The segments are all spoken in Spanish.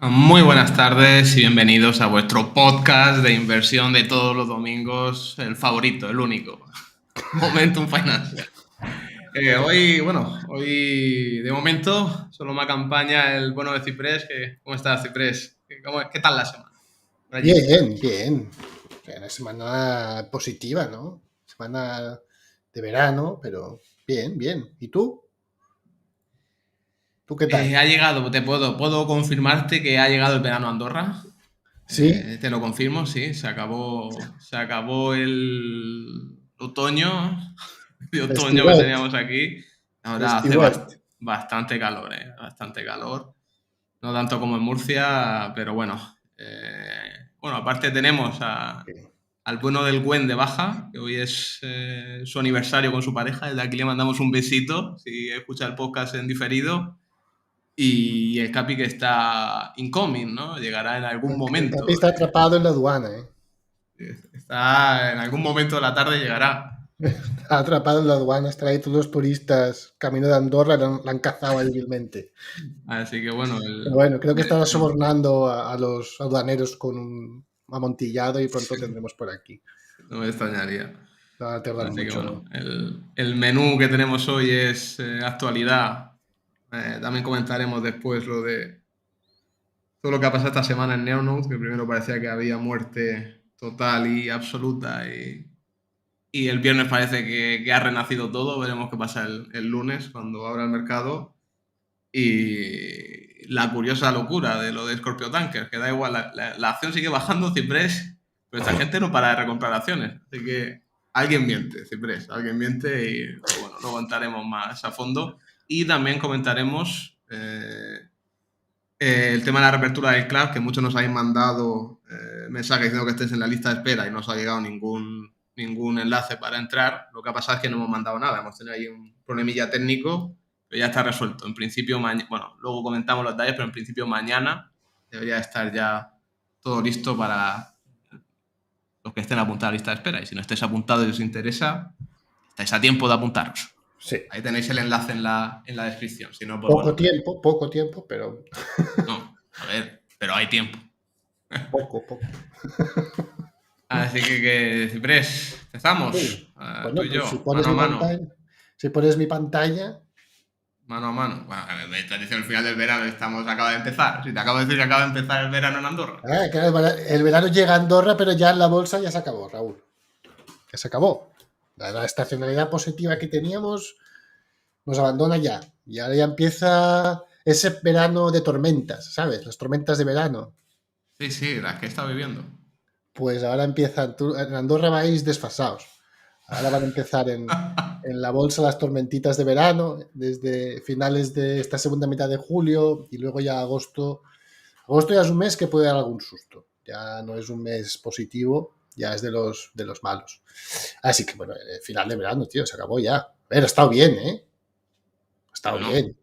Muy buenas tardes y bienvenidos a vuestro podcast de inversión de todos los domingos, el favorito, el único, Momentum Financial. Hoy de momento solo me acompaña el bueno de Ciprés. ¿Cómo estás, Ciprés? ¿Qué tal la semana por allí? Bien, bien. O sea, una semana positiva, ¿no? Semana de verano, pero bien, bien. ¿Y tú? ¿Tú qué tal? Ha llegado, puedo confirmarte que ha llegado el verano a Andorra. ¿Sí? Te lo confirmo, sí, se acabó el otoño, de otoño que Estiuet. teníamos aquí. Ahora hace Estiuet. bastante calor, bastante calor. No tanto como en Murcia, pero aparte tenemos al bueno del Gwen de baja, que hoy es su aniversario con su pareja. Desde aquí le mandamos un besito, si escucha el podcast en diferido. Y el Capi que está incoming, ¿no? Llegará en algún El Capi momento. está atrapado en la aduana, ¿eh? Está en algún momento de la tarde llegará. Está atrapado en la aduana, está ahí todos los turistas camino de Andorra, la han cazado débilmente. Así que bueno, Pero bueno, creo que estaba sobornando a los aduaneros con un amontillado y pronto tendremos por aquí. no me extrañaría. No va a tardar Así que mucho, bueno, ¿no? el menú que tenemos hoy es actualidad. También comentaremos después todo lo que ha pasado esta semana en Neonode, que primero parecía que había muerte total y absoluta y el viernes parece que ha renacido todo. Veremos qué pasa el lunes cuando abra el mercado. Y la curiosa locura de lo de Scorpio Tankers, que da igual, la acción sigue bajando, Ciprés, pero esta gente no para de recomprar acciones. Así que alguien miente, Ciprés, alguien miente pero bueno, lo contaremos más a fondo. Y también comentaremos el tema de la reapertura del club, que muchos nos habéis mandado mensajes diciendo que estés en la lista de espera y no os ha llegado ningún enlace para entrar. Lo que ha pasado es que no hemos mandado nada, hemos tenido ahí un problemilla técnico, pero ya está resuelto. En principio, luego comentamos los detalles, pero en principio mañana debería estar ya todo listo para los que estén apuntados a la lista de espera. Y si no estáis apuntados y os interesa, estáis a tiempo de apuntaros. Sí. Ahí tenéis el enlace en la descripción. Si no, pues bueno. Poco tiempo, pero No, a ver, pero hay tiempo. poco. Así que Ciprés, Sí. empezamos. Tú Bueno, y pues yo, mano a mano. si pones mi pantalla, Mano a mano. Bueno, me estás diciendo el final del verano, acaba de empezar. Si te acabo de decir que acaba de empezar el verano en Andorra. que el verano llega a Andorra, pero ya en la bolsa ya se acabó, Raúl. Ya se acabó. La estacionalidad positiva que teníamos nos abandona ya. Y ahora ya empieza ese verano de tormentas, ¿sabes? Las tormentas de verano. Sí, sí, las que he estado viviendo. Pues ahora empiezan, en Andorra vais desfasados. Ahora van a empezar en la bolsa las tormentitas de verano, desde finales de esta segunda mitad de julio y luego ya agosto. Agosto ya es un mes que puede dar algún susto. Ya no es un mes positivo, ya es de los malos. Así que bueno, el final de verano, tío, se acabó ya. A ver, ha estado bien, ¿eh? Ha Sí, estado bueno, bien.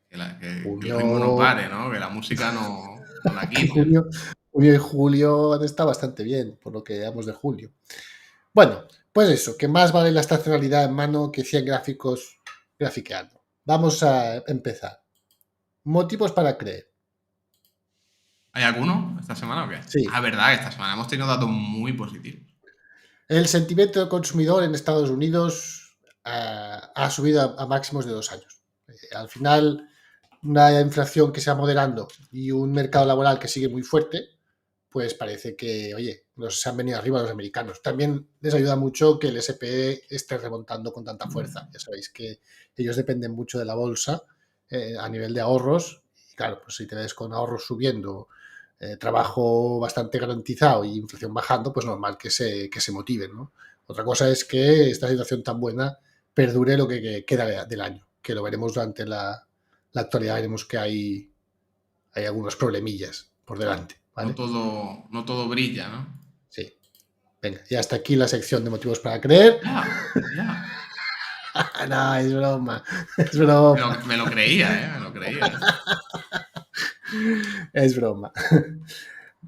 que el ritmo no Junio, pare, ¿no? Que la música no la quiten. junio, junio y julio han estado bastante bien, por lo que veamos de julio. Bueno, pues eso, que más vale la estacionalidad en mano que 100 gráficos grafiqueando. Vamos a empezar. Motivos para creer. ¿Hay alguno esta semana o qué? Ah, Sí, verdad, que esta semana hemos tenido datos muy positivos. el sentimiento del consumidor en Estados Unidos ha subido a máximos de 2 años. Al final, una inflación que se va moderando y un mercado laboral que sigue muy fuerte, pues parece que, oye, se han venido arriba los americanos. También les ayuda mucho que el SP esté remontando con tanta fuerza. Ya sabéis que ellos dependen mucho de la bolsa a nivel de ahorros. Y claro, pues si te ves con ahorros subiendo, trabajo bastante garantizado y inflación bajando, pues normal que se motiven, ¿no? Otra cosa es que esta situación tan buena perdure lo que queda del año, que lo veremos durante la actualidad, veremos que hay algunos problemillas por delante, No ¿vale? todo, no todo brilla, ¿no? Sí. Venga, y hasta aquí la sección de motivos para creer. Ya, ya. No, es broma. Es Me broma. lo, me lo creía, ¿eh? Me lo creía. Es broma.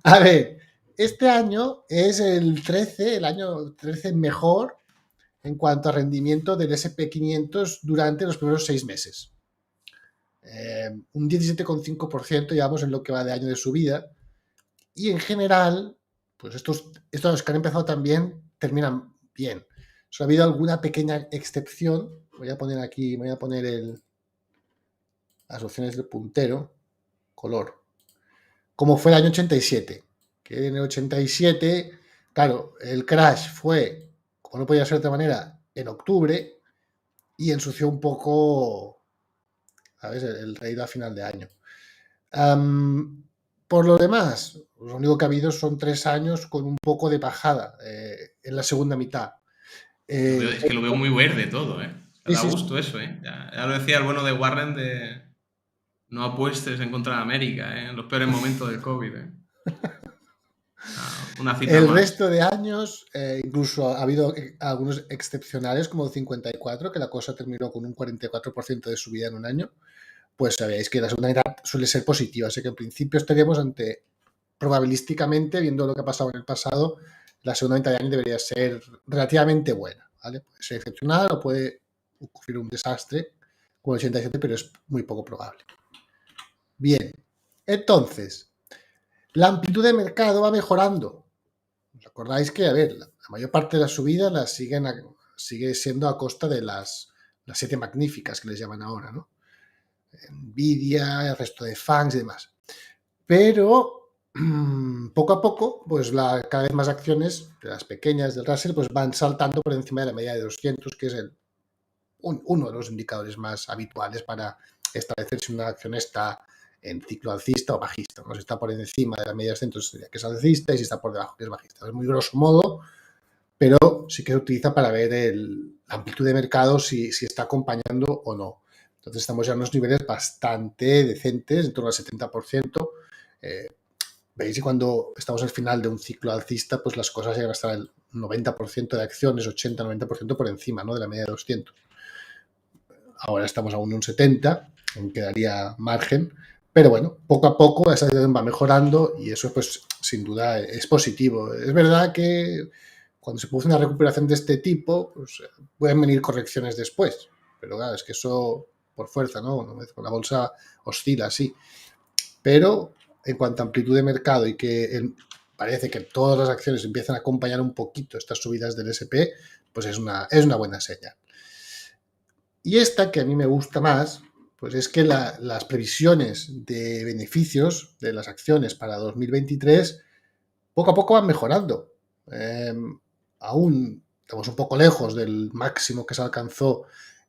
A ver, este año es el año 13 mejor en cuanto a rendimiento del SP500 durante los primeros 6 meses. Un 17,5% llevamos en lo que va de año de subida. Y en general, pues estos que han empezado también terminan bien. Ha habido alguna pequeña excepción. Voy a poner aquí, las opciones del puntero, color. Como fue el año 87. Que en el 87, claro, el crash fue, como no podía ser de otra manera, en octubre y ensució un poco, ¿sabes?, el reído a final de año. Por lo demás, lo único que ha habido son 3 años con un poco de bajada en la segunda mitad. Es que lo veo muy verde todo, ¿eh? Sí, Da sí, gusto eso, ¿eh? Ya lo decía el bueno de Warren de no apuestes en contra de América, ¿eh? En los peores momentos del COVID, ¿eh? Una cita el más. resto de años, incluso ha habido algunos excepcionales, como el 54, que la cosa terminó con un 44% de subida en un año. Pues sabéis que la segunda mitad suele ser positiva, así que en principio estaríamos ante, probabilísticamente, viendo lo que ha pasado en el pasado, la segunda mitad de año debería ser relativamente buena, ¿vale? Puede ser excepcional o puede ocurrir un desastre como el 87, pero es muy poco probable. Bien, entonces, la amplitud de mercado va mejorando. ¿Os acordáis que, a ver, la mayor parte de las subidas sigue siendo a costa de las 7 magníficas que les llaman ahora, ¿no? Nvidia, el resto de fans y demás. Pero poco a poco, pues cada vez más acciones, de las pequeñas del Russell, pues van saltando por encima de la media de 200, que es uno de los indicadores más habituales para establecer si una acción está en ciclo alcista o bajista, ¿no? Si está por encima de la media de 200 sería que es alcista y si está por debajo que es bajista. Es muy grosso modo, pero sí que se utiliza para ver la amplitud de mercado si está acompañando o no. Entonces estamos ya en unos niveles bastante decentes, en torno al 70%. Veis que cuando estamos al final de un ciclo alcista, pues las cosas llegan a estar el 90% de acciones, 80-90% por encima, ¿no?, de la media de 200. Ahora estamos aún en un 70, aún quedaría margen, pero bueno, poco a poco esa situación va mejorando y eso pues sin duda es positivo. Es verdad que cuando se produce una recuperación de este tipo, pues pueden venir correcciones después, pero claro, es que eso por fuerza, ¿no? La bolsa oscila así. Pero en cuanto a amplitud de mercado y que parece que todas las acciones empiezan a acompañar un poquito estas subidas del S&P, pues es una buena señal. Y esta, que a mí me gusta más, pues es que las previsiones de beneficios de las acciones para 2023 poco a poco van mejorando. Aún estamos un poco lejos del máximo que se alcanzó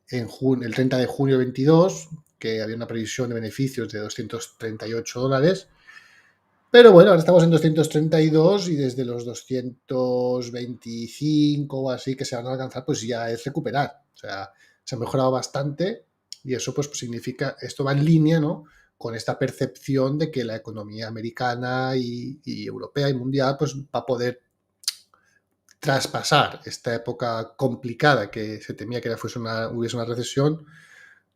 el 30 de junio de 22, que había una previsión de beneficios de $238. Pero bueno, ahora estamos en 232 y desde los 225 o así que se van a alcanzar, pues ya es recuperar. O sea, se ha mejorado bastante y eso pues significa, esto va en línea, ¿no?, con esta percepción de que la economía americana y europea y mundial pues va a poder traspasar esta época complicada que se temía que hubiese una recesión de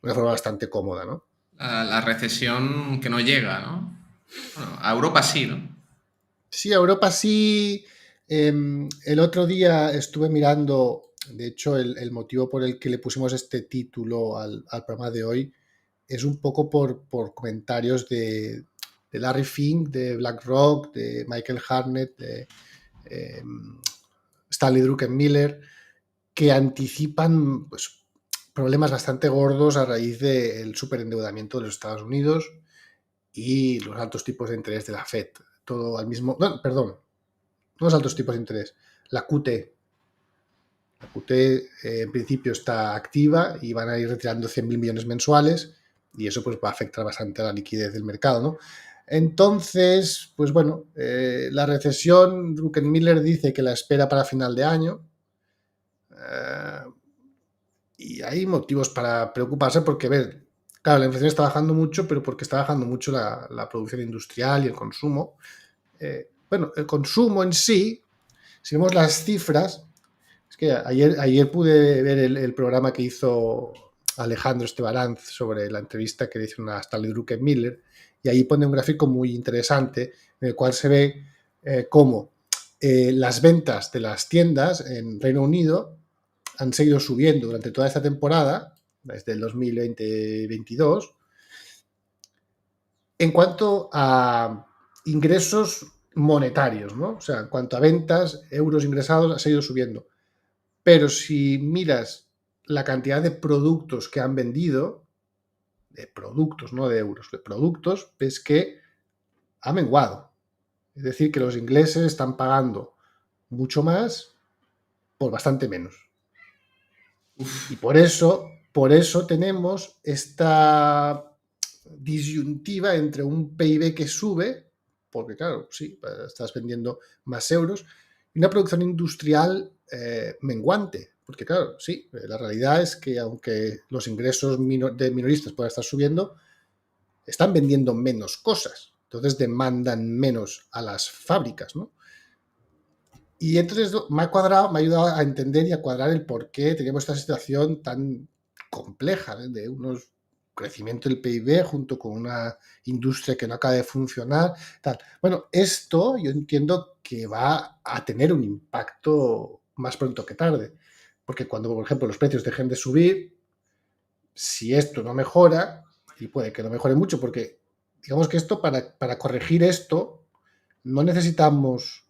una forma bastante cómoda, ¿no? La recesión que no llega, ¿no? Bueno, a Europa sí, ¿no? Sí, a Europa sí. El otro día estuve mirando, de hecho, el motivo por el que le pusimos este título al programa de hoy es un poco por comentarios de Larry Fink, de BlackRock, de Michael Hartnett, de Stanley Druckenmiller, que anticipan pues, problemas bastante gordos a raíz del superendeudamiento de los Estados Unidos y los altos tipos de interés de la Fed. Todo al mismo... No, perdón, no los altos tipos de interés, la QT. La QT en principio está activa y van a ir retirando 100.000 millones mensuales y eso pues va a afectar bastante a la liquidez del mercado, ¿no? Entonces, pues bueno, la recesión, Druckenmiller dice que la espera para final de año y hay motivos para preocuparse porque, ver, claro, la inflación está bajando mucho, pero porque está bajando mucho la producción industrial y el consumo. Bueno, el consumo en sí, si vemos las cifras, es que ayer pude ver el programa que hizo Alejandro Estebaranz sobre la entrevista que le hicieron a Stanley Druckenmiller y ahí pone un gráfico muy interesante en el cual se ve cómo las ventas de las tiendas en Reino Unido han seguido subiendo durante toda esta temporada, desde el 2020-22, En cuanto a ingresos monetarios, ¿no? O sea, en cuanto a ventas, euros ingresados, ha seguido subiendo. Pero si miras la cantidad de productos que han vendido, de productos, no de euros, de productos, ves que ha menguado. Es decir, que los ingleses están pagando mucho más por bastante menos. Y Uf, por eso tenemos esta disyuntiva entre un PIB que sube, porque claro, sí, estás vendiendo más euros, y una producción industrial menguante. Porque claro, sí, la realidad es que aunque los ingresos de minoristas puedan estar subiendo, están vendiendo menos cosas. Entonces demandan menos a las fábricas, ¿no? Y entonces me ha cuadrado, me ha ayudado a entender y a cuadrar el por qué tenemos esta situación tan compleja, ¿eh? De unos crecimiento del PIB junto con una industria que no acaba de funcionar. Tal. Bueno, esto yo entiendo que va a tener un impacto más pronto que tarde, porque cuando, por ejemplo, los precios dejen de subir, si esto no mejora, y puede que no mejore mucho, porque digamos que esto, para corregir esto, no necesitamos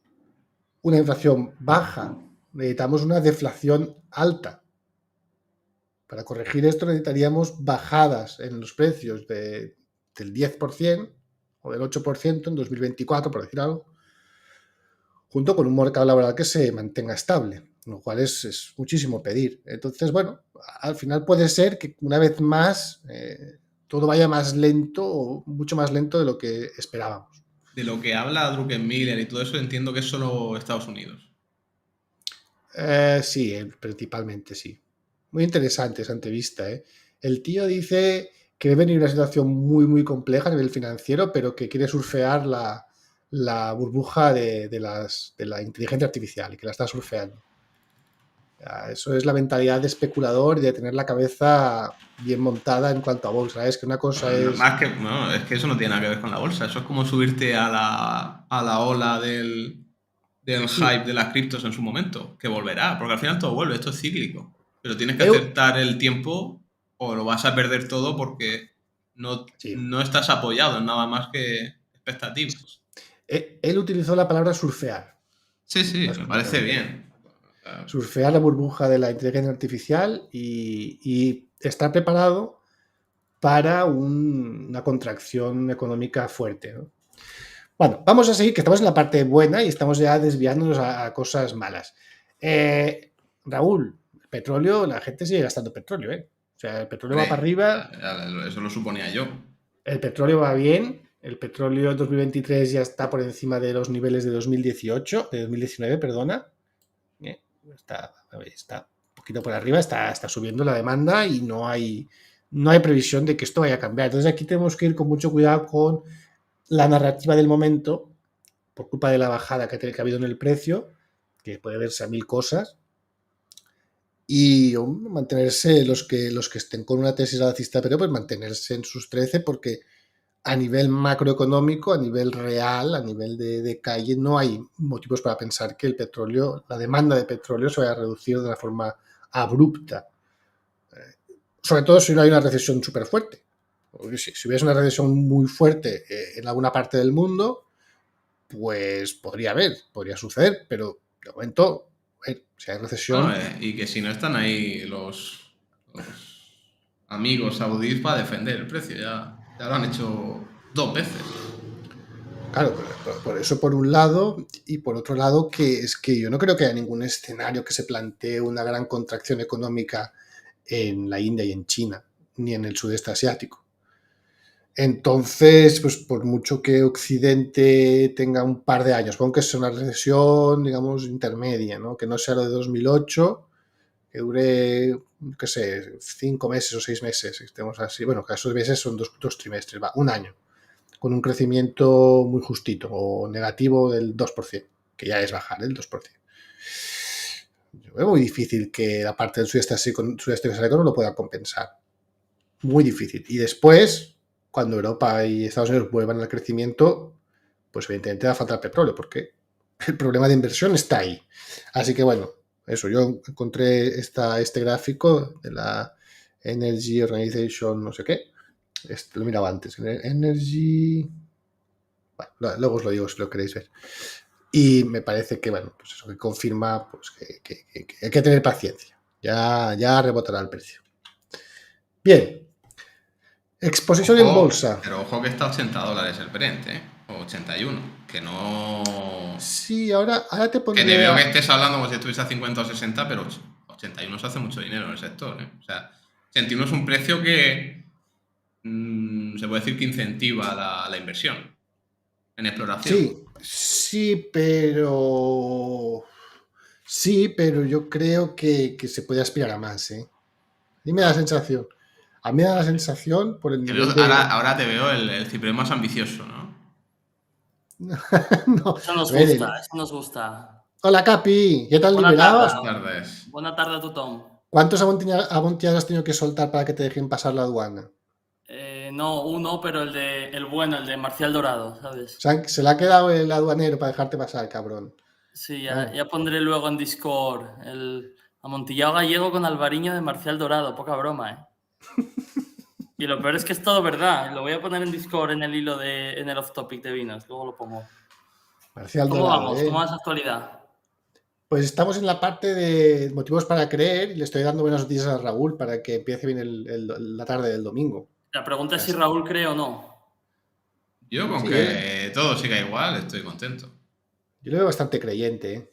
una inflación baja, necesitamos una deflación alta. Para corregir esto necesitaríamos bajadas en los precios del 10% o del 8% en 2024, por decir algo, junto con un mercado laboral que se mantenga estable, lo cual es muchísimo pedir. Entonces, bueno, al final puede ser que una vez más todo vaya más lento o mucho más lento de lo que esperábamos. de lo que habla Druckenmiller y todo eso, entiendo que es solo Estados Unidos. Sí, principalmente sí. Muy interesante esa entrevista, ¿eh? El tío dice que debe venir una situación muy, muy compleja a nivel financiero, pero que quiere surfear la burbuja de la inteligencia artificial y que la está surfeando. Eso es la mentalidad de especulador y de tener la cabeza bien montada en cuanto a bolsa. Es que una cosa es... Más que, no, es que eso no tiene nada que ver con la bolsa. Eso es como subirte a la ola del Sí, hype de las criptos en su momento, que volverá, porque al final todo vuelve, esto es cíclico. Pero tienes que eu- aceptar el tiempo o lo vas a perder todo porque sí. no estás apoyado en nada más que expectativas. Él utilizó la palabra surfear, Sí, sí, más me parece concretamente. bien. Surfear la burbuja de la inteligencia artificial y estar preparado para una contracción económica fuerte, ¿no? Bueno, vamos a seguir, que estamos en la parte buena y estamos ya desviándonos a cosas malas. Raúl, petróleo, la gente sigue gastando petróleo, ¿eh? O sea, el petróleo va para Hombre, arriba, eso lo suponía yo. el petróleo va bien, el petróleo en 2023 ya está por encima de los niveles de 2018, de 2019, perdona. ¿Eh? Está un poquito por arriba, está subiendo la demanda y no hay previsión de que esto vaya a cambiar. Entonces aquí tenemos que ir con mucho cuidado con la narrativa del momento, por culpa de la bajada que ha habido en el precio, que puede verse a mil cosas, y mantenerse los que estén con una tesis alcista, pero pues mantenerse en sus 13 porque a nivel macroeconómico, a nivel real, a nivel de calle, no hay motivos para pensar que el petróleo, la demanda de petróleo se vaya a reducir de una forma abrupta. Sobre todo si no hay una recesión súper fuerte. Si hubiese una recesión muy fuerte en alguna parte del mundo, pues podría suceder, pero de momento, si hay Bueno, recesión, y que si no están ahí los amigos saudíes para defender el precio, ya lo han hecho dos veces. claro, por eso por un lado, y por otro lado, que es que yo no creo que haya ningún escenario que se plantee una gran contracción económica en la India y en China, ni en el sudeste asiático. Entonces, pues por mucho que Occidente tenga un par de años, aunque sea una recesión, digamos, intermedia, ¿no? Que no sea lo de 2008, que dure, qué sé, 5 meses o 6 meses, estemos así. Bueno, que esos meses son dos trimestres, va, un año, con un crecimiento muy justito o negativo del 2%, que ya es bajar el 2%. Yo veo muy difícil que la parte del sudeste asiático no lo pueda compensar. Muy difícil. Y después, cuando Europa y Estados Unidos vuelvan al crecimiento, pues evidentemente va a faltar petróleo, porque el problema de inversión está ahí. Así que bueno, eso, yo encontré este gráfico de la Energy Organization, no sé qué, Lo he mirado antes. Energy. Bueno, luego os lo digo si lo queréis ver. Y me parece que, bueno, pues eso que confirma pues, que hay que tener paciencia. Ya rebotará el precio. Bien. Exposición en bolsa. Pero ojo que está a $80 el Brent, ¿eh? O 81. Que no. Sí, ahora te Que te pondré. veo que estés hablando como si estuviese a 50 o 60, pero 81 se hace mucho dinero en el sector, ¿eh? O sea, 81 es un precio que se puede decir que incentiva la inversión en exploración. Sí, pero. Sí, pero yo creo que se puede aspirar a más, ¿eh? Dime la No. sensación. A mí me da la sensación por el nivel de. Ahora te veo el ciprés más ambicioso, ¿no? No, Eso a nos ver, gusta, eso nos gusta. hola Capi, ¿ya te has Buena liberado? Buenas tarde. tardes. Buena tarde a tothom. ¿Cuántos amontillado has tenido que soltar para que te dejen pasar la aduana? No, uno, pero el bueno, el de Marcial Dorado, O ¿sabes? sea, se le ha quedado el aduanero para dejarte pasar, cabrón. Sí, Ah. ya pondré luego en Discord el amontillado gallego con Alvariño de Marcial Dorado, poca broma, ¿eh? Y lo peor es que es todo verdad. Lo voy a poner en Discord en el hilo en el off-topic de vinos, luego lo pongo. Marcial ¿Cómo Dorado, vamos? ¿Cómo va esa actualidad? Pues estamos en la parte de motivos para creer y le estoy dando buenas noticias a Raúl para que empiece bien la tarde del domingo. La pregunta es si Raúl cree o no. Yo con Sí, que todo siga igual estoy contento. yo lo veo bastante creyente, ¿eh?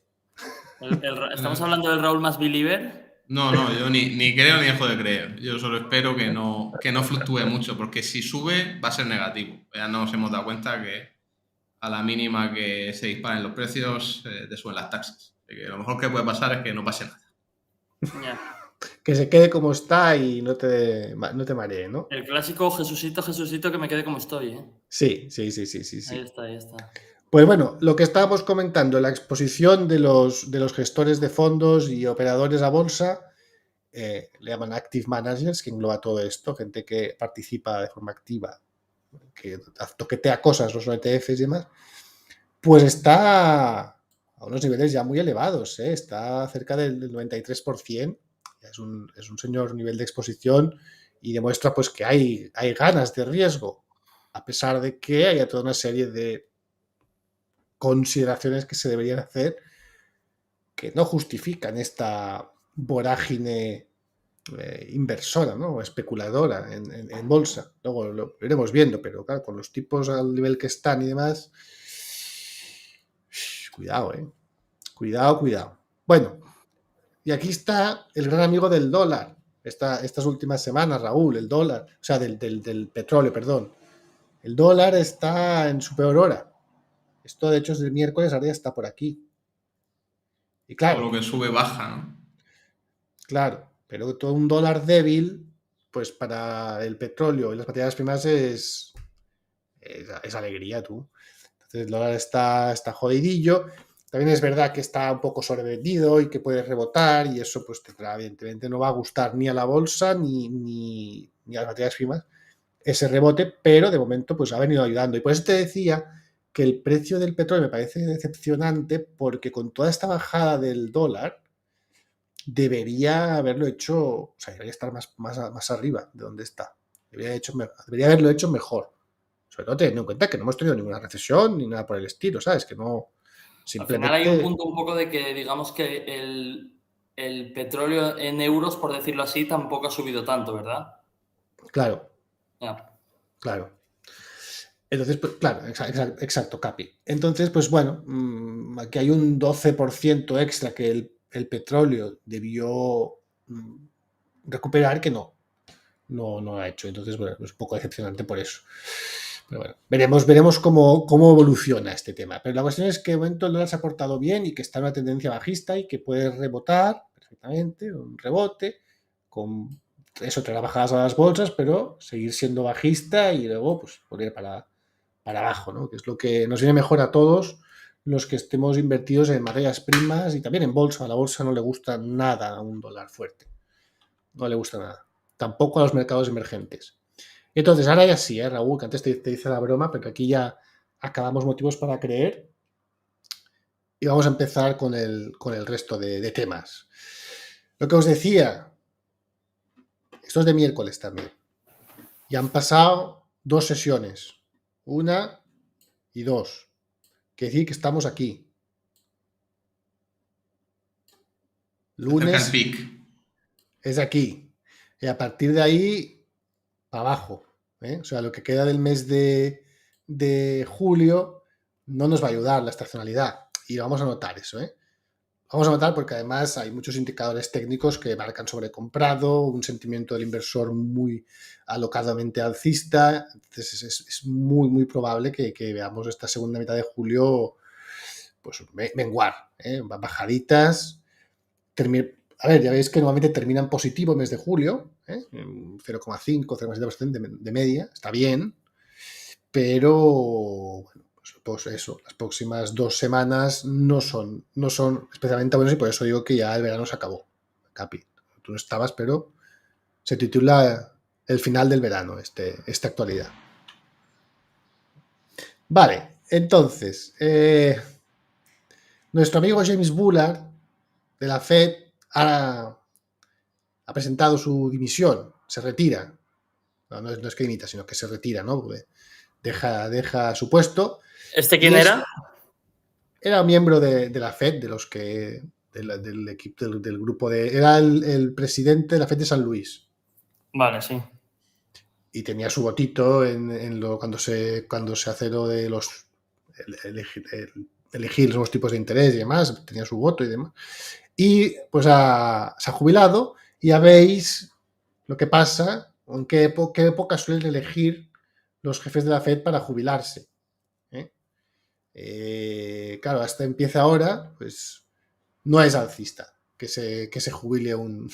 ¿Estamos hablando del Raúl más believer? No, yo ni creo ni dejo de creer. Yo solo espero que no fluctúe mucho, porque si sube va a ser negativo. Ya nos hemos dado cuenta que a la mínima que se disparen los precios, te suben las taxas. Así que lo mejor que puede pasar es que no pase nada. Ya. Que se quede como está y no te maree, ¿no? El clásico Jesucito, que me quede como estoy, ¿eh? Sí. Ahí está. Pues bueno, lo que estábamos comentando, la exposición de los gestores de fondos y operadores a bolsa, le llaman active managers, que engloba todo esto, gente que participa de forma activa, que toquetea cosas, los ETFs y demás, pues está a unos niveles ya muy elevados, ¿eh? Está cerca del 93%, es un señor nivel de exposición y demuestra pues que hay ganas de riesgo, a pesar de que haya toda una serie de consideraciones que se deberían hacer que no justifican esta vorágine inversora, ¿no? O especuladora en bolsa. Luego lo iremos viendo, pero claro, con los tipos al nivel que están y demás, cuidado, Cuidado. Bueno, y aquí está el gran amigo del dólar. Estas últimas semanas, Raúl, el dólar, o sea, del petróleo, perdón. El dólar está en su peor hora. Esto, de hecho, es el miércoles, ahora ya está por aquí. Y Todo claro, lo que sube baja, ¿no? claro, pero todo un dólar débil, pues para el petróleo y las materias primas es alegría, tú. Entonces el dólar está jodidillo. También es verdad que está un poco sobrevendido y que puede rebotar y eso pues evidentemente no va a gustar ni a la bolsa ni a las materias primas ese rebote, pero de momento pues ha venido ayudando. Y por eso te decía que el precio del petróleo me parece decepcionante porque con toda esta bajada del dólar debería haberlo hecho, o sea, debería estar más arriba de donde está. Debería haberlo hecho mejor. Sobre todo teniendo en cuenta que no hemos tenido ninguna recesión ni nada por el estilo, ¿sabes? Que no, simplemente... Al final hay un punto un poco de que, digamos que el petróleo en euros, por decirlo así, tampoco ha subido tanto, ¿verdad? Claro. Ya. Claro. Entonces, pues, claro, exacto, Capi. Entonces, pues bueno, aquí hay un 12% extra que el petróleo debió recuperar que no ha hecho. Entonces, bueno, es un poco decepcionante por eso. Pero bueno, veremos cómo evoluciona este tema. Pero la cuestión es que de momento el dólar se ha portado bien y que está en una tendencia bajista y que puede rebotar perfectamente, un rebote, con eso traerá bajadas a las bolsas, pero seguir siendo bajista y luego pues volver para abajo, ¿no? Que es lo que nos viene mejor a todos los que estemos invertidos en materias primas y también en bolsa. A la bolsa no le gusta nada a un dólar fuerte. No le gusta nada. Tampoco a los mercados emergentes. Entonces, ahora ya sí, Raúl, que antes te hice la broma, pero aquí ya acabamos motivos para creer y vamos a empezar con el resto de temas. Lo que os decía, esto es de miércoles también. Y han pasado 2 sesiones, 1 y 2. Quiere decir que estamos aquí. Se acerca el Lunes pic. es aquí. Y a partir de ahí, para abajo. O sea, lo que queda del mes de julio no nos va a ayudar la estacionalidad. Y vamos a notar eso. Vamos a notar porque además hay muchos indicadores técnicos que marcan sobrecomprado, un sentimiento del inversor muy alocadamente alcista. Entonces es muy, muy probable que veamos esta segunda mitad de julio pues menguar, bajaditas. A ver, ya veis que normalmente termina en positivo el mes de julio, 0,5, 0,7% de media, está bien, pero bueno, pues eso, las próximas 2 semanas no son especialmente buenas y por eso digo que ya el verano se acabó. Capi, tú no estabas, pero se titula El final del verano, esta actualidad. Vale, entonces, nuestro amigo James Bullard de la Fed ha presentado su dimisión, se retira. No es que dimita, sino que se retira, ¿no? Porque deja su puesto. ¿Este quién Y era? era miembro de la Fed, de los que del equipo del grupo era el presidente de la Fed de San Luis. Vale, sí. Y tenía su votito cuando se hace lo de los elegir los nuevos tipos de interés y demás, tenía su voto y demás. Y pues se ha jubilado y ya veis lo que pasa, en qué época suelen elegir los jefes de la Fed para jubilarse. Claro, hasta empieza ahora, pues no es alcista que se jubile un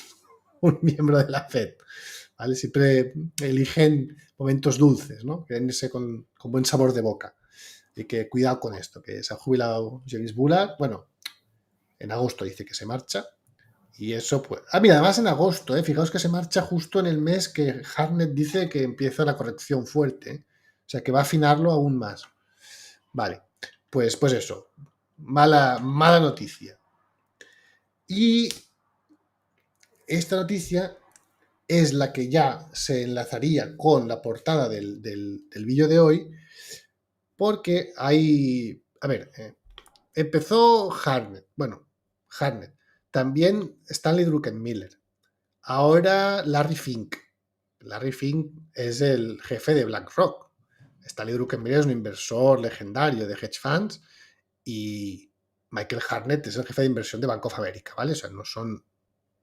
miembro de la Fed. ¿Vale? Siempre eligen momentos dulces, ¿no? Quieren irse con buen sabor de boca. Y que cuidado con esto, que se ha jubilado James Bullard. Bueno, en agosto dice que se marcha. Y eso, pues. Mira, además en agosto, fijaos que se marcha justo en el mes que Hartnett dice que empieza la corrección fuerte. O sea que va a afinarlo aún más. Vale, pues eso. Mala noticia. Y esta noticia es la que ya se enlazaría con la portada del vídeo de hoy, porque hay. A ver, empezó Hartnett. Bueno, Hartnett. También Stanley Druckenmiller. Ahora Larry Fink. Larry Fink es el jefe de BlackRock. Stanley Druckenmiller es un inversor legendario de hedge funds y Michael Hartnett es el jefe de inversión de Bank of America, ¿vale? O sea, no son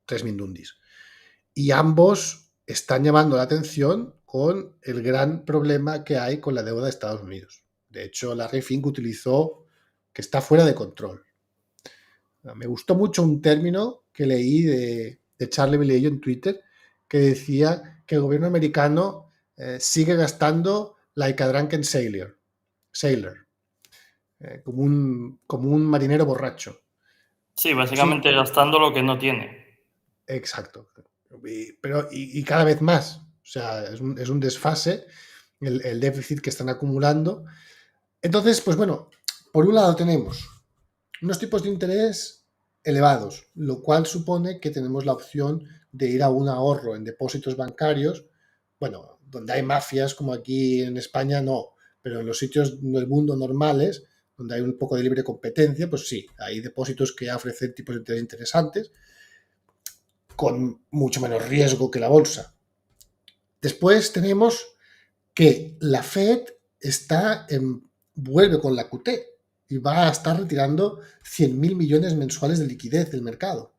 3 mindundis. Y ambos están llamando la atención con el gran problema que hay con la deuda de Estados Unidos. De hecho, Larry Fink utilizó que está fuera de control. Me gustó mucho un término que leí de Charlie Vilello en Twitter que decía que el gobierno americano sigue gastando like a drunken sailor, como un marinero borracho. Sí, básicamente gastando lo que no tiene. Exacto. Y cada vez más. O sea, es un desfase el déficit que están acumulando. Entonces, pues bueno, por un lado tenemos unos tipos de interés elevados, lo cual supone que tenemos la opción de ir a un ahorro en depósitos bancarios, bueno, donde hay mafias como aquí en España no, pero en los sitios del mundo normales, donde hay un poco de libre competencia, pues sí, hay depósitos que ofrecen tipos de interés interesantes, con mucho menos riesgo que la bolsa. Después tenemos que la Fed vuelve con la QT y va a estar retirando 100.000 millones mensuales de liquidez del mercado.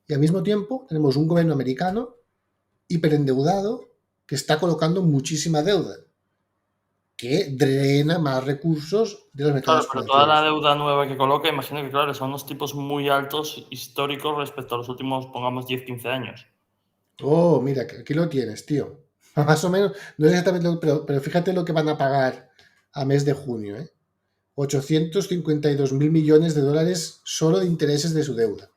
Y al mismo tiempo tenemos un gobierno americano hiperendeudado que está colocando muchísima deuda, que drena más recursos de los mercados Claro, pero toda la financieros. deuda nueva que coloca, imagino que, claro, son unos tipos muy altos históricos respecto a los últimos, pongamos, 10, 15 años. Oh, mira, aquí lo tienes, tío. Más o menos, no es exactamente, pero fíjate lo que van a pagar a mes de junio, 852.000 millones de dólares solo de intereses de su deuda.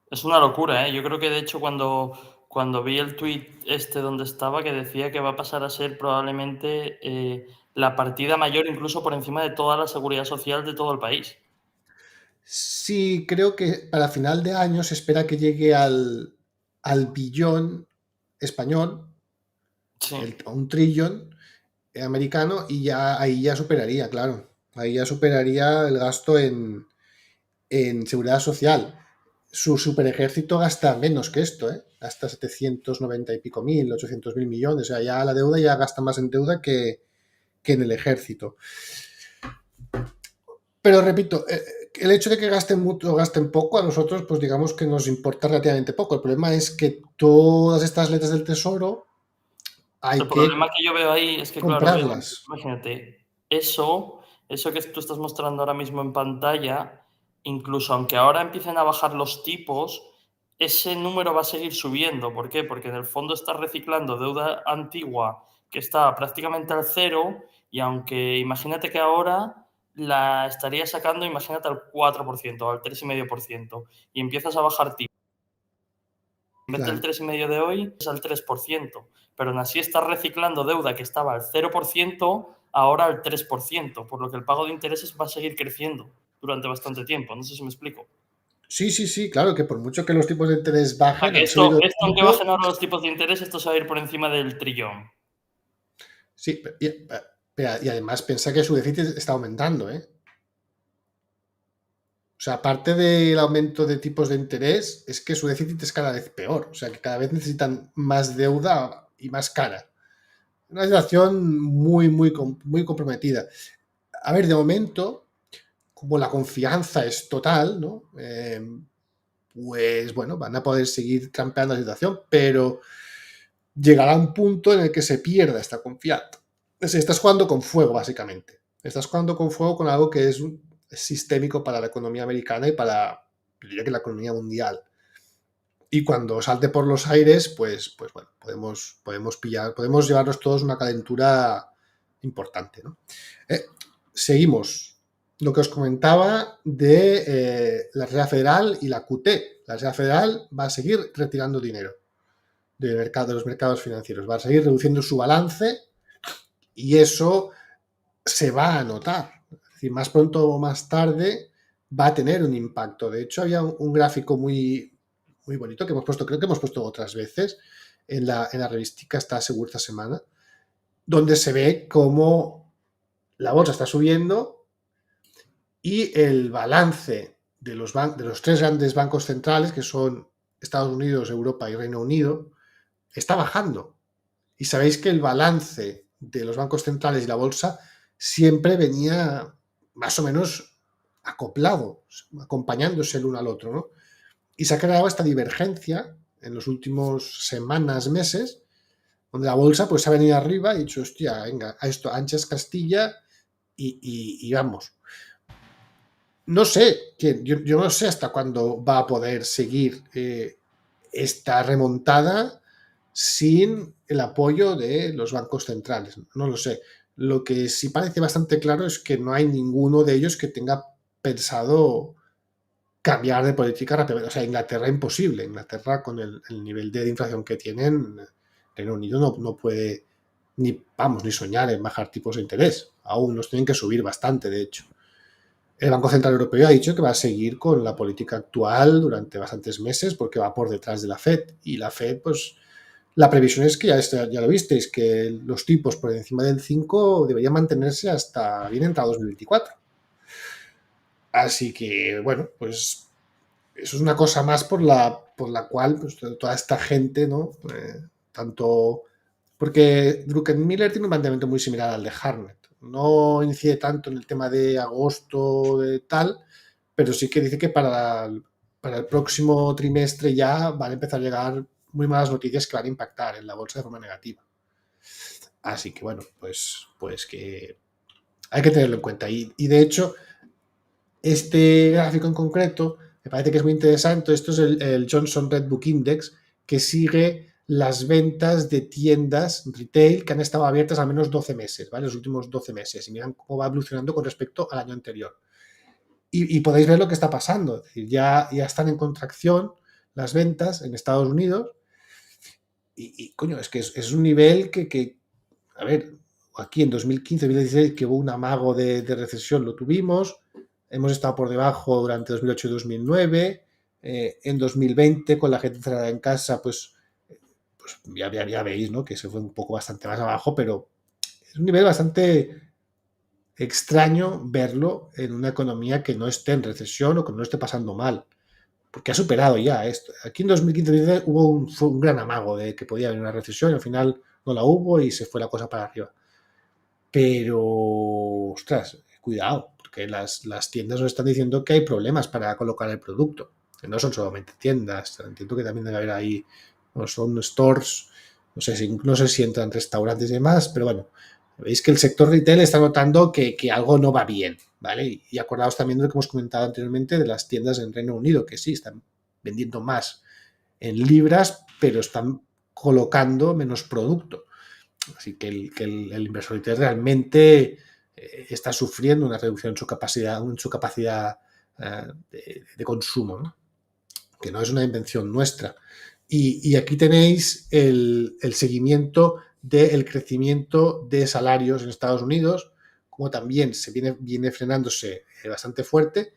Es una locura, ¿eh? Yo creo que, de hecho, cuando vi el tuit donde estaba, que decía que va a pasar a ser probablemente la partida mayor, incluso por encima de toda la seguridad social de todo el país. Sí, creo que para final de año se espera que llegue al billón español, Sí. un trillón americano, y ya ahí ya superaría, claro. Ahí ya superaría el gasto en seguridad social. Su superejército gasta menos que esto, ¿eh? Gasta 790 y pico mil, 800.000 millones. O sea, ya la deuda ya gasta más en deuda que en el ejército. Pero repito, el hecho de que gasten mucho o gasten poco, a nosotros, pues digamos que nos importa relativamente poco. El problema es que todas estas letras del tesoro hay El que problema que yo veo ahí es que, claro, comprarlas. imagínate, eso que tú estás mostrando ahora mismo en pantalla, incluso aunque ahora empiecen a bajar los tipos, ese número va a seguir subiendo. ¿Por qué? Porque en el fondo estás reciclando deuda antigua que está prácticamente al cero, y aunque imagínate que ahora la estaría sacando, imagínate, al 4%, al 3,5%, y empiezas a bajar tipos. En vez del Claro. 3,5% de hoy, es al 3%. Pero aún así estás reciclando deuda que estaba al 0%, ahora al 3%, por lo que el pago de intereses va a seguir creciendo durante bastante tiempo. No sé si me explico. Sí, claro, que por mucho que los tipos de interés O sea, bajen, que han subido aunque tanto. bajen ahora los tipos de interés, esto se va a ir por encima del trillón. Sí, y además piensa que su déficit está aumentando, ¿eh? O sea, aparte del aumento de tipos de interés, es que su déficit es cada vez peor. O sea, que cada vez necesitan más deuda y más cara. Una situación muy comprometida. A ver, de momento, como la confianza es total, ¿no? Pues bueno, van a poder seguir trampeando la situación, pero llegará un punto en el que se pierda esta confianza. Estás jugando con fuego, básicamente. Estás jugando con fuego con algo que es sistémico para la economía americana y para, diría que la economía mundial. Y cuando salte por los aires, pues bueno, podemos llevarnos todos una calentura importante, ¿no? Seguimos. Lo que os comentaba de la Reserva Federal y la QT. La Reserva Federal va a seguir retirando dinero de los mercados financieros, va a seguir reduciendo su balance, y eso se va a notar. Es decir, más pronto o más tarde va a tener un impacto. De hecho, había un gráfico muy bonito que hemos puesto, creo que hemos puesto otras veces en la revistica esta semana, donde se ve cómo la bolsa está subiendo y el balance de los tres grandes bancos centrales, que son Estados Unidos, Europa y Reino Unido, está bajando. Y sabéis que el balance de los bancos centrales y la bolsa siempre venía más o menos acoplado, acompañándose el uno al otro, ¿no? Y se ha creado esta divergencia en los últimos semanas, meses, donde la bolsa pues ha venido arriba y ha dicho, hostia, venga, a esto, anchas Castilla y vamos. No sé, yo no sé hasta cuándo va a poder seguir esta remontada sin el apoyo de los bancos centrales. No lo sé. Lo que sí parece bastante claro es que no hay ninguno de ellos que tenga pensado cambiar de política rápidamente. O sea, Inglaterra imposible. Inglaterra, con el nivel de inflación que tienen, Reino Unido no puede ni soñar en bajar tipos de interés. Aún los tienen que subir bastante, de hecho. El Banco Central Europeo ha dicho que va a seguir con la política actual durante bastantes meses porque va por detrás de la Fed. Y la Fed, pues, la previsión es que ya lo visteis, que los tipos por encima del 5 deberían mantenerse hasta bien entrado 2024. Así que, bueno, pues eso es una cosa más por la cual pues, toda esta gente, ¿no? Tanto... Porque Druckenmiller tiene un planteamiento muy similar al de Hartnett. No incide tanto en el tema de agosto, de tal, pero sí que dice que para el próximo trimestre ya van a empezar a llegar muy malas noticias que van a impactar en la bolsa de forma negativa. Así que bueno, pues que hay que tenerlo en cuenta. Y de hecho, este gráfico en concreto me parece que es muy interesante. Esto es el Johnson Red Book Index, que sigue las ventas de tiendas retail que han estado abiertas al menos 12 meses, ¿vale? Los últimos 12 meses. Y miran cómo va evolucionando con respecto al año anterior. Y podéis ver lo que está pasando. Es decir, ya están en contracción las ventas en Estados Unidos. Y coño, es que es un nivel que, a ver, aquí en 2015, 2016, que hubo un amago de recesión, lo tuvimos. Hemos estado por debajo durante 2008 y 2009. En 2020, con la gente encerrada en casa, pues pues ya veis, ¿no? Que se fue un poco bastante más abajo, pero es un nivel bastante extraño verlo en una economía que no esté en recesión o que no esté pasando mal, porque ha superado ya esto. Aquí en 2015 fue un gran amago de que podía haber una recesión, y al final no la hubo y se fue la cosa para arriba. Pero, ostras, cuidado, porque las tiendas nos están diciendo que hay problemas para colocar el producto, que no son solamente tiendas, entiendo que también debe haber ahí, no son stores, no sé si entran restaurantes y demás, pero bueno, veis que el sector retail está notando que algo no va bien, ¿vale? Y acordaos también de lo que hemos comentado anteriormente de las tiendas en Reino Unido, que sí, están vendiendo más en libras, pero están colocando menos producto. Así que el inversor retail realmente está sufriendo una reducción en su capacidad de consumo, ¿no? Que no es una invención nuestra. Y aquí tenéis el seguimiento del crecimiento de salarios en Estados Unidos, como también se viene frenándose bastante fuerte.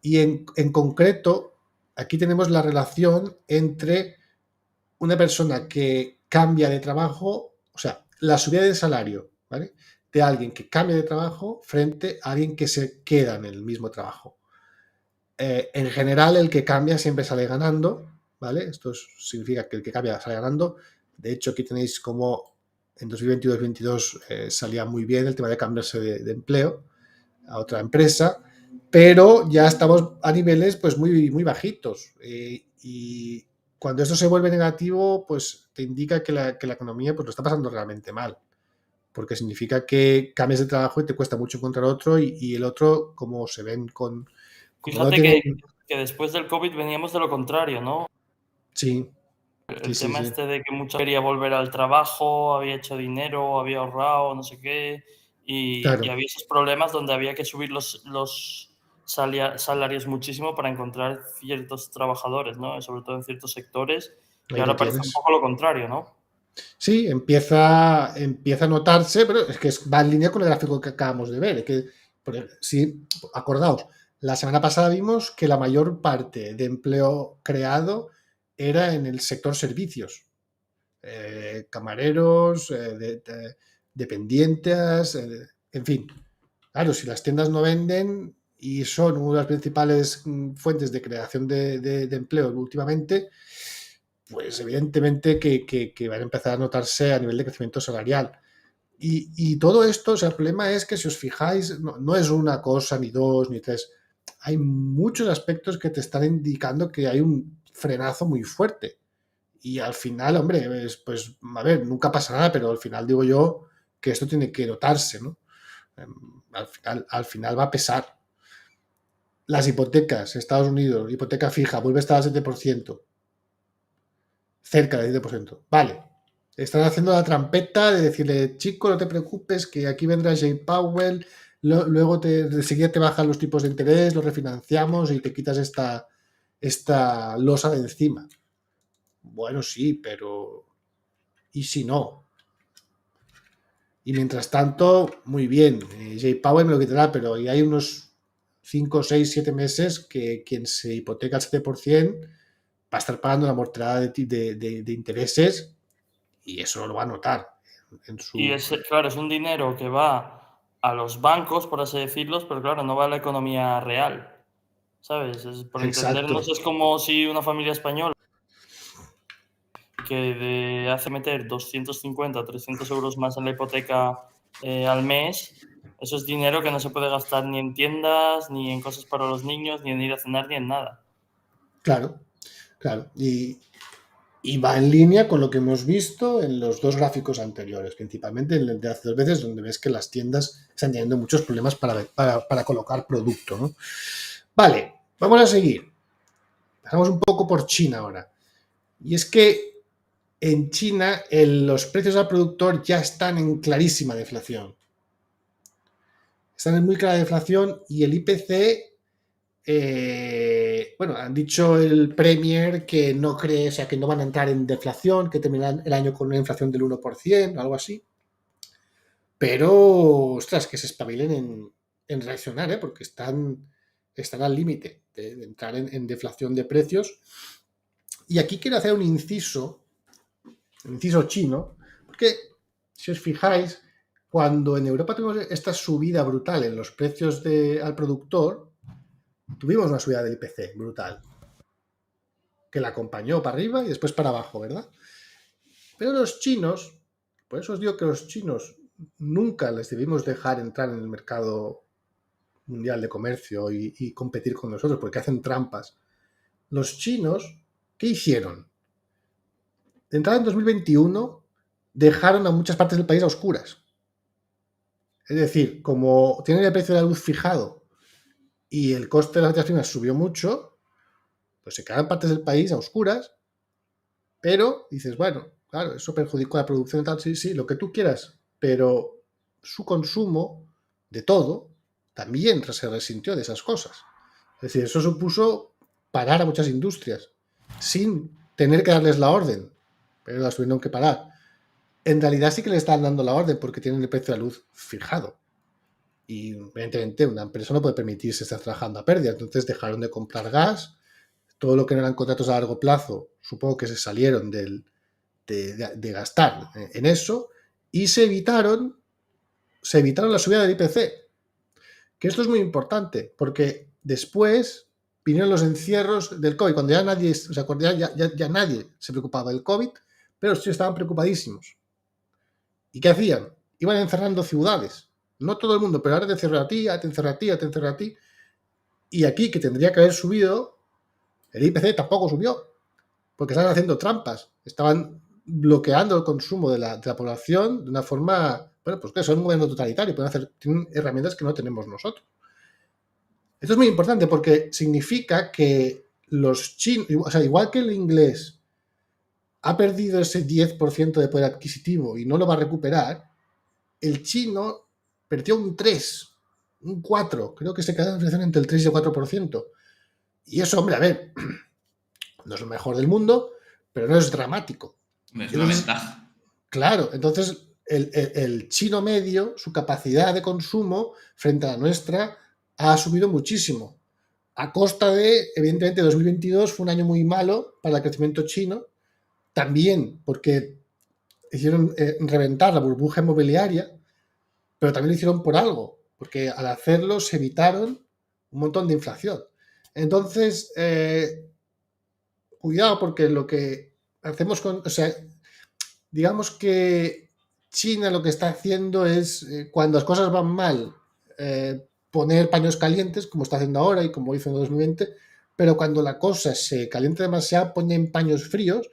Y en concreto, aquí tenemos la relación entre una persona que cambia de trabajo, o sea, la subida de salario, ¿vale? De alguien que cambia de trabajo frente a alguien que se queda en el mismo trabajo. En general, el que cambia siempre sale ganando, ¿vale? Esto significa que el que cambia sale ganando. De hecho, aquí tenéis como en 2022 salía muy bien el tema de cambiarse de empleo a otra empresa, pero ya estamos a niveles pues muy, muy bajitos. Y cuando esto se vuelve negativo, pues te indica que la economía pues lo está pasando realmente mal, porque significa que cambias de trabajo y te cuesta mucho encontrar otro, y el otro, como se ven como no Fíjate tienen... que después del COVID veníamos de lo contrario, ¿no? Sí, El sí, tema sí. este de que mucha gente quería volver al trabajo, había hecho dinero, había ahorrado, no sé qué, y Claro, había esos problemas donde había que subir los salarios muchísimo para encontrar ciertos trabajadores, ¿no? Sobre todo en ciertos sectores, y ahí lo ahora parece un tienes. poco lo contrario, ¿no? Sí, empieza a notarse, pero es que va en línea con el gráfico que acabamos de ver. Sí, acordaos, la semana pasada vimos que la mayor parte de empleo creado era en el sector servicios. Camareros, dependientes, en fin. Claro, si las tiendas no venden y son una de las principales fuentes de creación de empleo últimamente, pues evidentemente que van a empezar a notarse a nivel de crecimiento salarial. Y todo esto, o sea, el problema es que si os fijáis, no es una cosa, ni dos, ni tres. Hay muchos aspectos que te están indicando que hay un frenazo muy fuerte. Y al final, hombre, pues a ver, nunca pasa nada, pero al final digo yo que esto tiene que notarse, ¿no? Al final va a pesar. Las hipotecas, Estados Unidos, hipoteca fija, vuelve a estar al 7%, cerca del 7%. Vale, están haciendo la trampeta de decirle, chico, no te preocupes, que aquí vendrá Jay Powell, luego enseguida te bajan los tipos de interés, lo refinanciamos y te quitas esta losa de encima. Bueno, sí, pero ¿y si no? Y mientras tanto, muy bien, Jay Powell me lo quitará, pero ya hay unos 5, 6, 7 meses que quien se hipoteca al 7% va a estar pagando la mortalidad de intereses, y eso lo va a notar en Y su... claro, es un dinero que va a los bancos, por así decirlo, pero claro, no va a la economía real, ¿sabes? Por entendernos, Exacto, es como si una familia española que hace meter 250 o 300 euros más en la hipoteca al mes, eso es dinero que no se puede gastar ni en tiendas, ni en cosas para los niños, ni en ir a cenar, ni en nada. claro, claro. Y va en línea con lo que hemos visto en los dos gráficos anteriores, principalmente en el de hace 2 veces, donde ves que las tiendas están teniendo muchos problemas para colocar producto, ¿no? Vale, vamos a seguir. Pasamos un poco por China ahora. Y es que en China los precios al productor ya están en clarísima deflación. Están en muy clara deflación, y el IPC, bueno, han dicho el Premier que no cree, o sea, que no van a entrar en deflación, que terminarán el año con una inflación del 1%, algo así. Pero, ostras, que se espabilen en reaccionar, porque están al límite de entrar en deflación de precios. Y aquí quiero hacer un inciso el inciso chino, porque si os fijáis, cuando en Europa tuvimos esta subida brutal en los precios al productor, tuvimos una subida del IPC brutal, que la acompañó para arriba y después para abajo, ¿verdad? Pero los chinos, por eso os digo que los chinos nunca les debimos dejar entrar en el mercado mundial de comercio y competir con nosotros, porque hacen trampas. Los chinos, ¿qué hicieron? De entrada en 2021 dejaron a muchas partes del país a oscuras. Es decir, como tienen el precio de la luz fijado y el coste de las materias primas subió mucho, pues se quedaron partes del país a oscuras, pero dices, bueno, claro, eso perjudicó la producción y tal, sí, lo que tú quieras, pero su consumo de todo también se resintió de esas cosas. Es decir, eso supuso parar a muchas industrias sin tener que darles la orden, pero las tuvieron que parar. En realidad sí que le están dando la orden porque tienen el precio de la luz fijado. Y evidentemente una empresa no puede permitirse estar trabajando a pérdida, entonces dejaron de comprar gas, todo lo que no eran contratos a largo plazo, supongo que se salieron de gastar en eso y se evitaron la subida del IPC. Que esto es muy importante, porque después vinieron los encierros del COVID, cuando ya nadie, o sea, cuando ya nadie se preocupaba del COVID, pero los tíos estaban preocupadísimos. ¿Y qué hacían? Iban encerrando ciudades. No todo el mundo, pero ahora te encierro a ti, te encierro a ti, te encierro a ti. Y aquí, que tendría que haber subido, el IPC tampoco subió, porque estaban haciendo trampas. Estaban bloqueando el consumo de la población de una forma, bueno, pues que son un gobierno totalitario, tienen herramientas que no tenemos nosotros. Esto es muy importante porque significa que los chinos, o sea, igual que el inglés ha perdido ese 10% de poder adquisitivo y no lo va a recuperar, el chino perdió un 3, un 4, creo que se queda en inflación entre el 3 y el 4%. Y eso, hombre, a ver, no es lo mejor del mundo, pero no es dramático. Es una ventaja. Claro, entonces el chino medio, su capacidad de consumo frente a la nuestra ha subido muchísimo. A costa de, evidentemente, 2022 fue un año muy malo para el crecimiento chino, también porque hicieron reventar la burbuja inmobiliaria, pero también lo hicieron por algo, porque al hacerlo se evitaron un montón de inflación. Entonces, cuidado, porque lo que hacemos con, o sea, digamos que China lo que está haciendo es, cuando las cosas van mal, poner paños calientes, como está haciendo ahora y como hizo en 2020, pero cuando la cosa se calienta demasiado, ponen paños fríos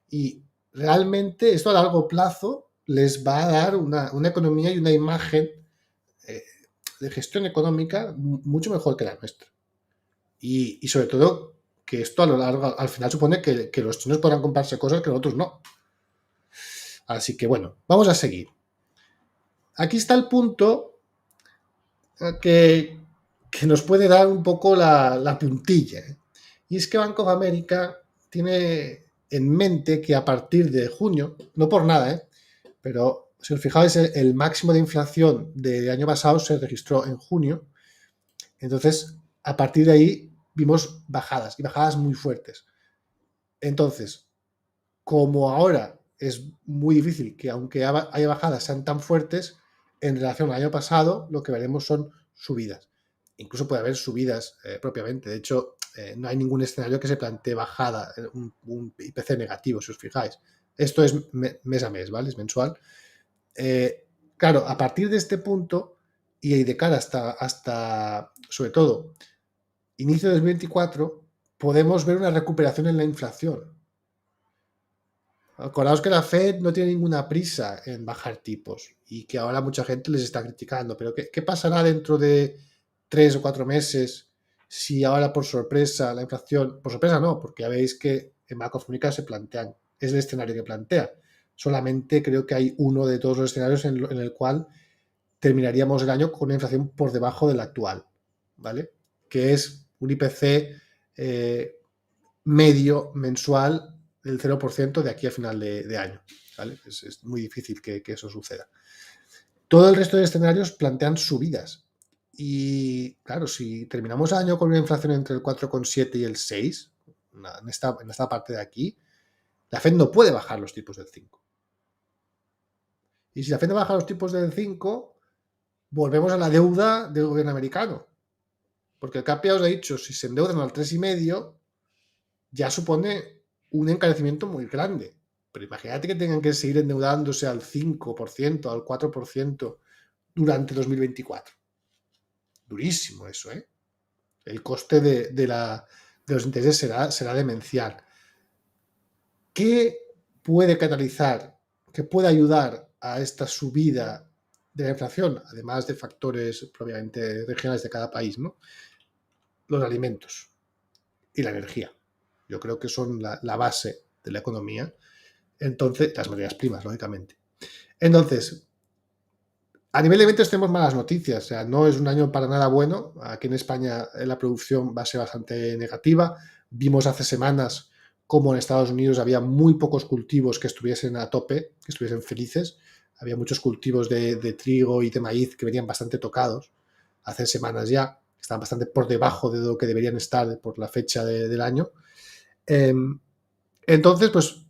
y realmente esto a largo plazo les va a dar una economía y una imagen de gestión económica mucho mejor que la nuestra. Y sobre todo que esto a lo largo, al final supone que los chinos podrán comprarse cosas que nosotros no. Así que bueno, vamos a seguir. Aquí está el punto que nos puede dar un poco la puntilla. Y es que Bank of America tiene en mente que a partir de junio, no por nada, pero si os fijáis, el máximo de inflación del año pasado se registró en junio. Entonces, a partir de ahí vimos bajadas, y bajadas muy fuertes. Entonces, como ahora es muy difícil que aunque haya bajadas sean tan fuertes, en relación al año pasado lo que veremos son subidas. Incluso puede haber subidas propiamente. De hecho, no hay ningún escenario que se plantee bajada, un IPC negativo, si os fijáis. Esto es mes a mes, ¿vale? Es mensual. Claro, a partir de este punto y de cara hasta sobre todo, inicio de 2024, podemos ver una recuperación en la inflación. Acordaos que la Fed no tiene ninguna prisa en bajar tipos y que ahora mucha gente les está criticando, pero ¿qué pasará dentro de 3 o 4 meses si ahora por sorpresa la inflación, por sorpresa no, porque ya veis que en Bank of America se plantean, es el escenario que plantea, solamente creo que hay uno de todos los escenarios en el cual terminaríamos el año con una inflación por debajo de la actual, ¿vale? Que es un IPC medio mensual del 0% de aquí a final de año, ¿vale? Es muy difícil que eso suceda. Todo el resto de escenarios plantean subidas. Y claro, si terminamos el año con una inflación entre el 4,7 y el 6, en esta parte de aquí, la Fed no puede bajar los tipos del 5. Y si la Fed baja los tipos del 5, volvemos a la deuda del gobierno americano. Porque el CAPEA os ha dicho, si se endeudan al 3,5, ya supone un encarecimiento muy grande. Pero imagínate que tengan que seguir endeudándose al 5%, al 4% durante 2024. Durísimo eso, ¿eh? El coste de los intereses será demencial. ¿Qué puede catalizar, qué puede ayudar a esta subida de la inflación, además de factores propiamente regionales de cada país, ¿no? Los alimentos y la energía. Yo creo que son la base de la economía. Entonces, las materias primas, lógicamente. Entonces, a nivel de eventos tenemos malas noticias. O sea, no es un año para nada bueno. Aquí en España la producción va a ser bastante negativa. Vimos hace semanas cómo en Estados Unidos había muy pocos cultivos que estuviesen a tope, que estuviesen felices. Había muchos cultivos de trigo y de maíz que venían bastante tocados hace semanas ya. Estaban bastante por debajo de lo que deberían estar por la fecha del año. Entonces, pues,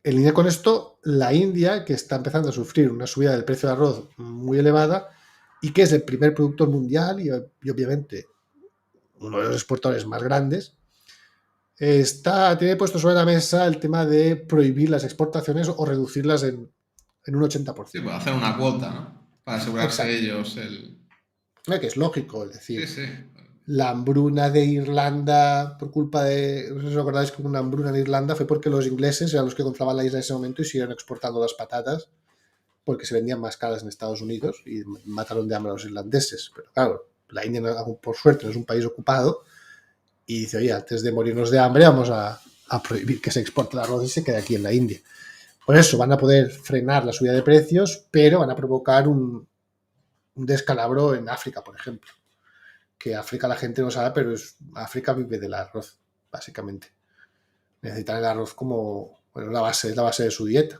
en línea con esto, la India, que está empezando a sufrir una subida del precio del arroz muy elevada y que es el primer productor mundial y obviamente uno de los exportadores más grandes, tiene puesto sobre la mesa el tema de prohibir las exportaciones o reducirlas en un 80%. Sí, pues hacer una cuota, ¿no? Para asegurarse Exacto. ellos el... Que es lógico, es decir, Sí, sí. la hambruna de Irlanda, por culpa de, no sé si os acordáis que una hambruna en Irlanda fue porque los ingleses eran los que controlaban la isla en ese momento y siguieron exportando las patatas porque se vendían más caras en Estados Unidos y mataron de hambre a los irlandeses. Pero claro, la India, por suerte, no es un país ocupado y dice, oye, antes de morirnos de hambre vamos a prohibir que se exporte el arroz y se quede aquí en la India. Por eso van a poder frenar la subida de precios, pero van a provocar un descalabro en África, por ejemplo. Que África la gente no sabe, pero África vive del arroz, básicamente. Necesitan el arroz como, bueno, es la base de su dieta.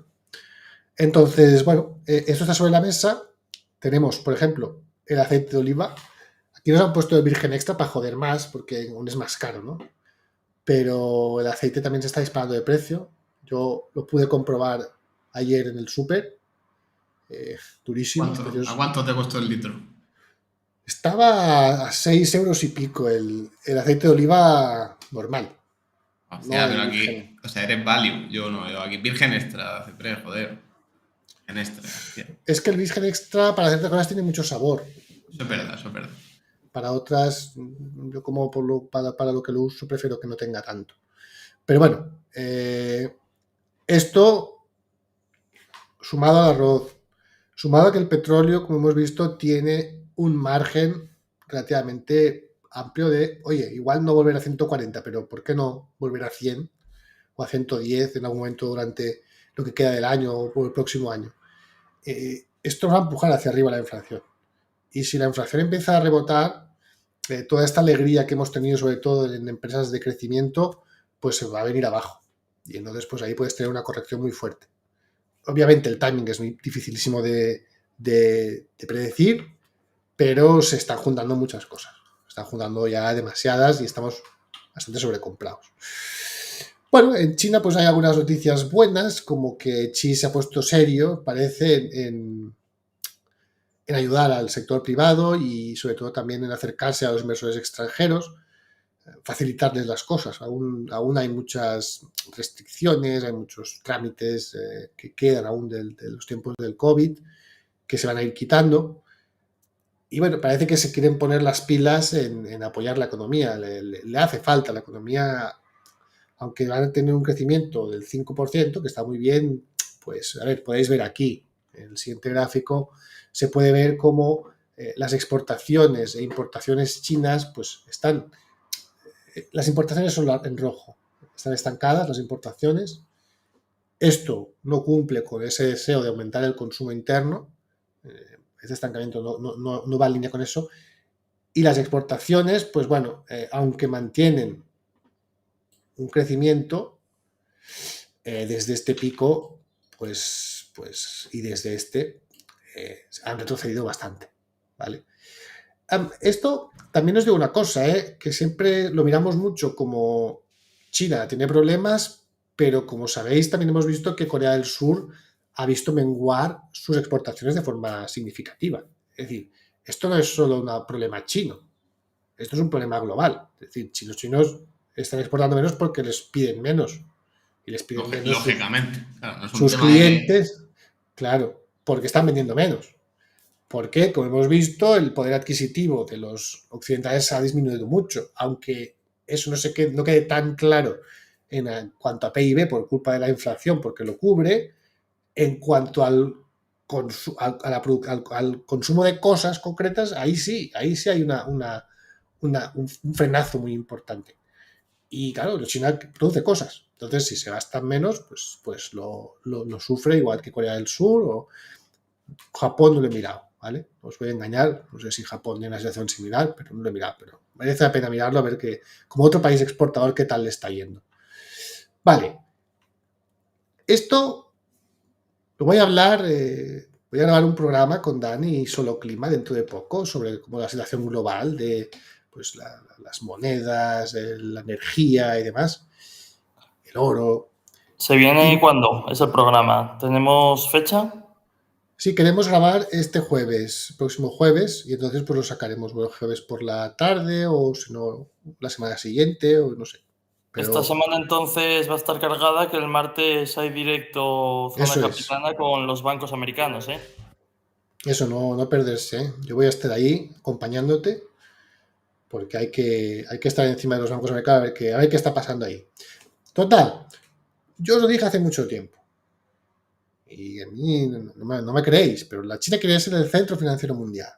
Entonces, bueno, esto está sobre la mesa. Tenemos, por ejemplo, el aceite de oliva. Aquí nos han puesto el virgen extra para joder más, porque aún es más caro, ¿no? Pero el aceite también se está disparando de precio. Yo lo pude comprobar ayer en el súper. Durísimo. ¿A cuánto te costó el litro? Estaba a 6 euros y pico el aceite de oliva normal. Hostia, No pero el aquí, virgen. o sea, eres value. Yo no, yo aquí virgen extra, siempre, joder. Virgen extra, hostia. Es que el virgen extra para ciertas cosas tiene mucho sabor. Eso es verdad, eso es verdad. Para otras, yo como para lo que lo uso, prefiero que no tenga tanto. Pero bueno, esto sumado al arroz, sumado a que el petróleo, como hemos visto, tiene un margen relativamente amplio de, oye, igual no volver a 140, pero ¿por qué no volver a 100 o a 110 en algún momento durante lo que queda del año o el próximo año? Esto va a empujar hacia arriba la inflación. Y si la inflación empieza a rebotar, toda esta alegría que hemos tenido, sobre todo en empresas de crecimiento, pues se va a venir abajo. Y entonces, pues ahí puedes tener una corrección muy fuerte. Obviamente el timing es muy dificilísimo de predecir, pero se están juntando muchas cosas. Se están juntando ya demasiadas y estamos bastante sobrecomprados. Bueno, en China pues hay algunas noticias buenas, como que Xi se ha puesto serio, parece, en ayudar al sector privado y sobre todo también en acercarse a los inversores extranjeros, facilitarles las cosas. Aún hay muchas restricciones, hay muchos trámites que quedan aún de los tiempos del COVID que se van a ir quitando. Y bueno, parece que se quieren poner las pilas en apoyar la economía. Le hace falta la economía, aunque van a tener un crecimiento del 5%, que está muy bien. Pues, a ver, podéis ver aquí, en el siguiente gráfico, se puede ver cómo las exportaciones e importaciones chinas, pues están... las importaciones son en rojo, están estancadas las importaciones. Esto no cumple con ese deseo de aumentar el consumo interno. Este estancamiento no va en línea con eso. Y las exportaciones, pues bueno, aunque mantienen un crecimiento desde este pico, pues y desde han retrocedido bastante, ¿vale? Esto también nos digo una cosa, que siempre lo miramos mucho como China tiene problemas, pero como sabéis también hemos visto que Corea del Sur ha visto menguar sus exportaciones de forma significativa. Es decir, esto no es solo un problema chino, esto es un problema global. Es decir, los chinos están exportando menos porque les piden menos. Y les piden menos lógicamente. Claro, no es un sus tema clientes, claro, porque están vendiendo menos. Porque, como hemos visto, el poder adquisitivo de los occidentales ha disminuido mucho, aunque eso no quede tan claro en cuanto a PIB por culpa de la inflación, porque lo cubre, en cuanto al consumo de cosas concretas, ahí sí hay un frenazo muy importante. Y claro, China produce cosas. Entonces, si se gastan menos, pues lo sufre igual que Corea del Sur o Japón. No lo he mirado, ¿vale? Os voy a engañar. No sé si Japón tiene una situación similar, pero no lo he mirado. Pero merece la pena mirarlo a ver que, como otro país exportador, qué tal le está yendo. Vale. Esto lo voy a hablar... voy a grabar un programa con Dani y Solo Clima dentro de poco sobre como la situación global de pues las monedas, la energía y demás, el oro. ¿Se viene cuándo? ¿Es el programa? ¿Tenemos fecha? Sí, queremos grabar este jueves, próximo jueves, y entonces pues lo sacaremos el jueves por la tarde o si no la semana siguiente o no sé. Pero esta semana entonces va a estar cargada, que el martes hay directo Zona Capitana con los bancos americanos, ¿eh? Eso, no perderse, ¿eh? Yo voy a estar ahí acompañándote porque hay que estar encima de los bancos americanos a ver qué está pasando ahí. Total, yo os lo dije hace mucho tiempo y a mí no me creéis, pero la China quiere ser el centro financiero mundial.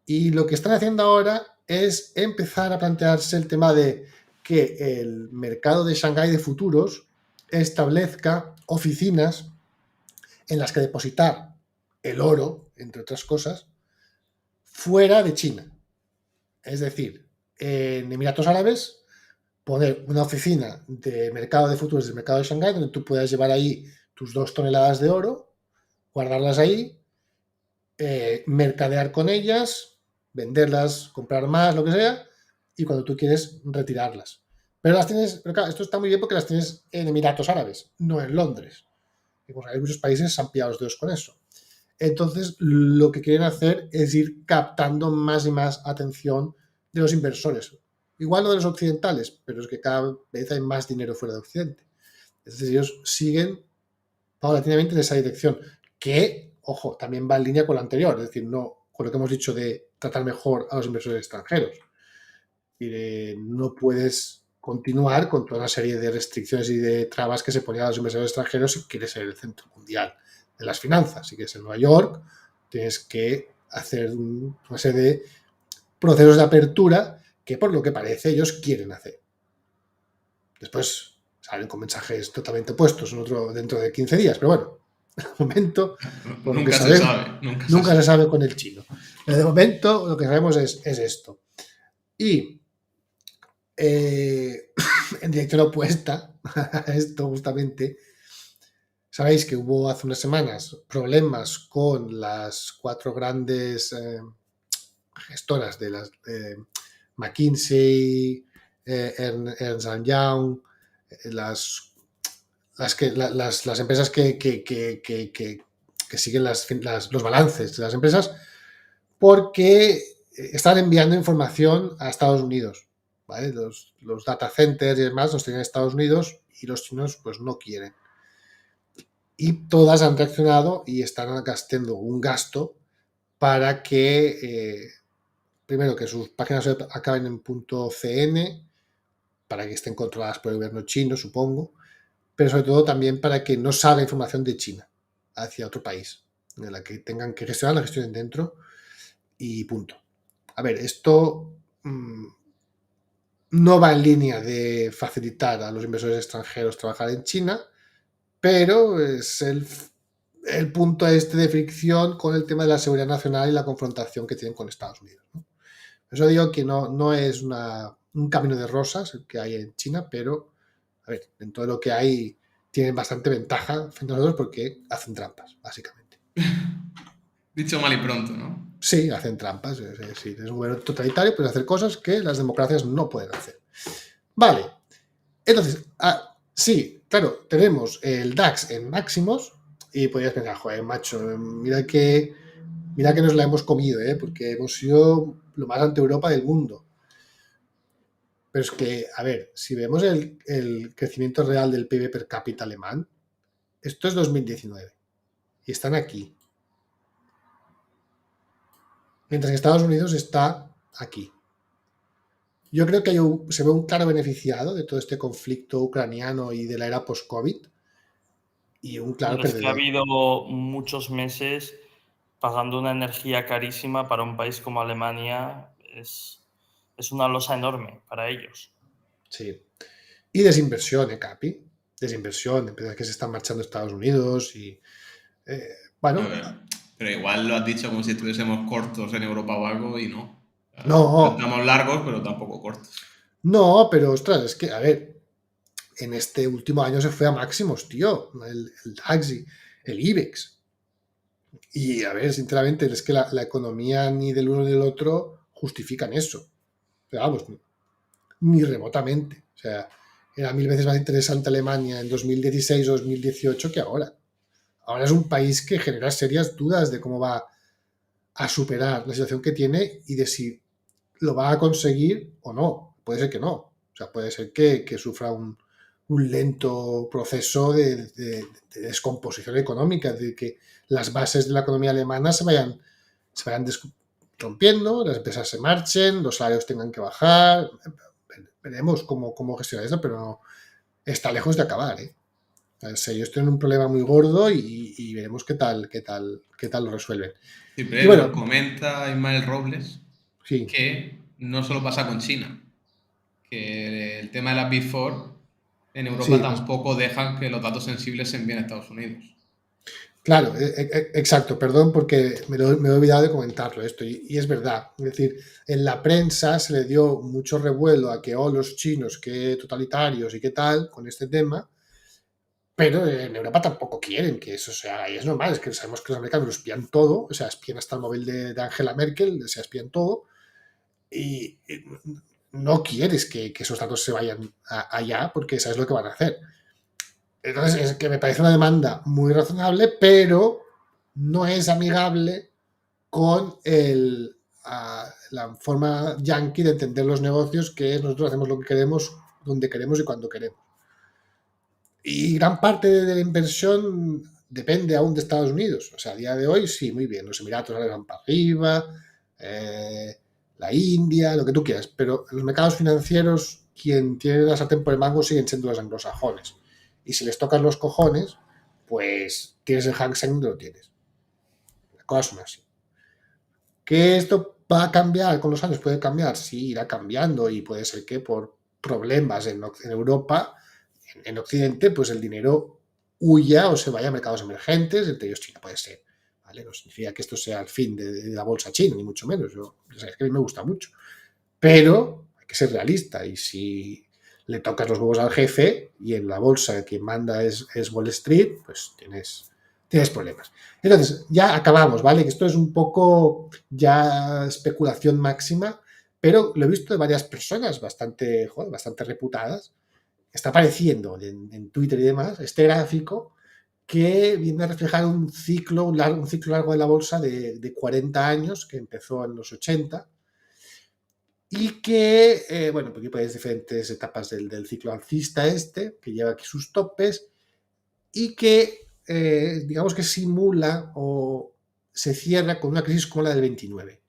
Y lo que están haciendo ahora es empezar a plantearse el tema de que el mercado de Shanghái de futuros establezca oficinas en las que depositar el oro, entre otras cosas, fuera de China. Es decir, en Emiratos Árabes, poner una oficina de mercado de futuros del mercado de Shanghái donde tú puedas llevar ahí tus 2 toneladas de oro, guardarlas ahí, mercadear con ellas, venderlas, comprar más, lo que sea, y cuando tú quieres retirarlas. Pero claro, esto está muy bien porque las tienes en Emiratos Árabes, no en Londres. Y pues hay muchos países se han pillado los dedos con eso. Entonces, lo que quieren hacer es ir captando más y más atención de los inversores. Igual no de los occidentales, pero es que cada vez hay más dinero fuera de Occidente. Entonces, ellos siguen paulatinamente en esa dirección, que, ojo, también va en línea con lo anterior, es decir, no con lo que hemos dicho de tratar mejor a los inversores extranjeros. No puedes continuar con toda una serie de restricciones y de trabas que se ponían a los inversores extranjeros si quieres ser el centro mundial de las finanzas. Si quieres ser Nueva York, tienes que hacer una serie de procesos de apertura que, por lo que parece, ellos quieren hacer. Después salen con mensajes totalmente opuestos dentro de 15 días, pero bueno, de momento, por nunca lo que sabemos, nunca se sabe con el chino. Pero de momento lo que sabemos es esto. Y en dirección opuesta a esto, justamente, sabéis que hubo hace unas semanas problemas con las 4 grandes gestoras de las McKinsey, Ernst & Young, las empresas que siguen los balances de las empresas, porque están enviando información a Estados Unidos, ¿vale? Los data centers y demás los tienen en Estados Unidos y los chinos pues no quieren. Y todas han reaccionado y están gastando un gasto para que, primero, que sus páginas web acaben en .cn, para que estén controladas por el gobierno chino, supongo, pero sobre todo también para que no salga información de China hacia otro país, en la que tengan que gestionar, la gestionen dentro y punto. A ver, esto no va en línea de facilitar a los inversores extranjeros trabajar en China, pero es el punto de fricción con el tema de la seguridad nacional y la confrontación que tienen con Estados Unidos, ¿no? Eso digo que no es un camino de rosas el que hay en China, pero a ver, en todo lo que hay tienen bastante ventaja frente a nosotros porque hacen trampas, básicamente. Dicho mal y pronto, ¿no? Sí, hacen trampas. Es un gobierno totalitario, puede hacer cosas que las democracias no pueden hacer. Vale. Entonces, sí, claro, tenemos el DAX en máximos Y podrías pensar, joder, macho, mira que nos la hemos comido, porque hemos sido lo más anti-Europa del mundo. Pero es que, a ver, si vemos el crecimiento real del PIB per cápita alemán, esto es 2019 y están aquí. Mientras que Estados Unidos está aquí. Yo creo que se ve un claro beneficiado de todo este conflicto ucraniano y de la era post-COVID y un claro Pero es que ha perdedor. habido muchos meses pagando una energía carísima para un país como Alemania. Es una losa enorme para ellos. Sí. Y desinversión, Capi. Desinversión. Empresas que se están marchando a Estados Unidos y... bueno... Pero igual lo has dicho como si estuviésemos cortos en Europa o algo y no. No. Estamos largos, pero tampoco cortos. No, pero ostras, es que, a ver, en este último año se fue a máximos, tío. El DAX, el IBEX. Y, a ver, sinceramente, es que la economía ni del uno ni del otro justifican eso. Pero vamos, ni remotamente. O sea, era 1000 veces más interesante Alemania en 2016 o 2018 que ahora. Ahora es un país que genera serias dudas de cómo va a superar la situación que tiene y de si lo va a conseguir o no. Puede ser que no. O sea, puede ser que sufra un lento proceso de descomposición económica, de que las bases de la economía alemana se vayan rompiendo, las empresas se marchen, los salarios tengan que bajar. Veremos cómo gestionar eso, pero no, está lejos de acabar, ¿eh? O sea, ellos tienen un problema muy gordo y veremos qué tal lo resuelven. Sí, pero bueno, comenta Ismael Robles que no solo pasa con China, que el tema de las Big Four en Europa tampoco dejan que los datos sensibles se envíen a Estados Unidos. Claro, exacto, perdón porque me he olvidado de comentarlo esto y es verdad, es decir, en la prensa se le dio mucho revuelo a que los chinos, qué totalitarios y qué tal con este tema, pero en Europa tampoco quieren que eso se haga y es normal, es que sabemos que los americanos lo espían todo, o sea, espían hasta el móvil de Angela Merkel, o sea, espían todo y no quieres que esos datos se vayan allá porque sabes lo que van a hacer. Entonces, es que me parece una demanda muy razonable, pero no es amigable con la forma yankee de entender los negocios, que es nosotros hacemos lo que queremos, donde queremos y cuando queremos. Y gran parte de la inversión depende aún de Estados Unidos. O sea, a día de hoy sí, muy bien, los Emiratos ahora van para arriba, la India, lo que tú quieras, pero en los mercados financieros quien tiene la sartén por el mango siguen siendo los anglosajones. Y si les tocas los cojones, pues tienes el Hang Seng donde lo tienes. Las cosas son así. ¿Que esto va a cambiar con los años? Puede cambiar, sí, irá cambiando y puede ser que por problemas en Europa, en Occidente, pues el dinero huya o se vaya a mercados emergentes, entre ellos China, puede ser. ¿Vale? No significa que esto sea el fin de la bolsa china, ni mucho menos. Es que a mí me gusta mucho. Pero hay que ser realista y si le tocas los huevos al jefe y en la bolsa quien manda es Wall Street, pues tienes problemas. Entonces, ya acabamos, ¿vale? Que esto es un poco ya especulación máxima, pero lo he visto de varias personas bastante reputadas. Está apareciendo en Twitter y demás este gráfico que viene a reflejar un ciclo largo de la bolsa de 40 años que empezó en los 80 y que, bueno, porque hay diferentes etapas del ciclo alcista que lleva aquí sus topes y que, digamos que simula o se cierra con una crisis como la del 29.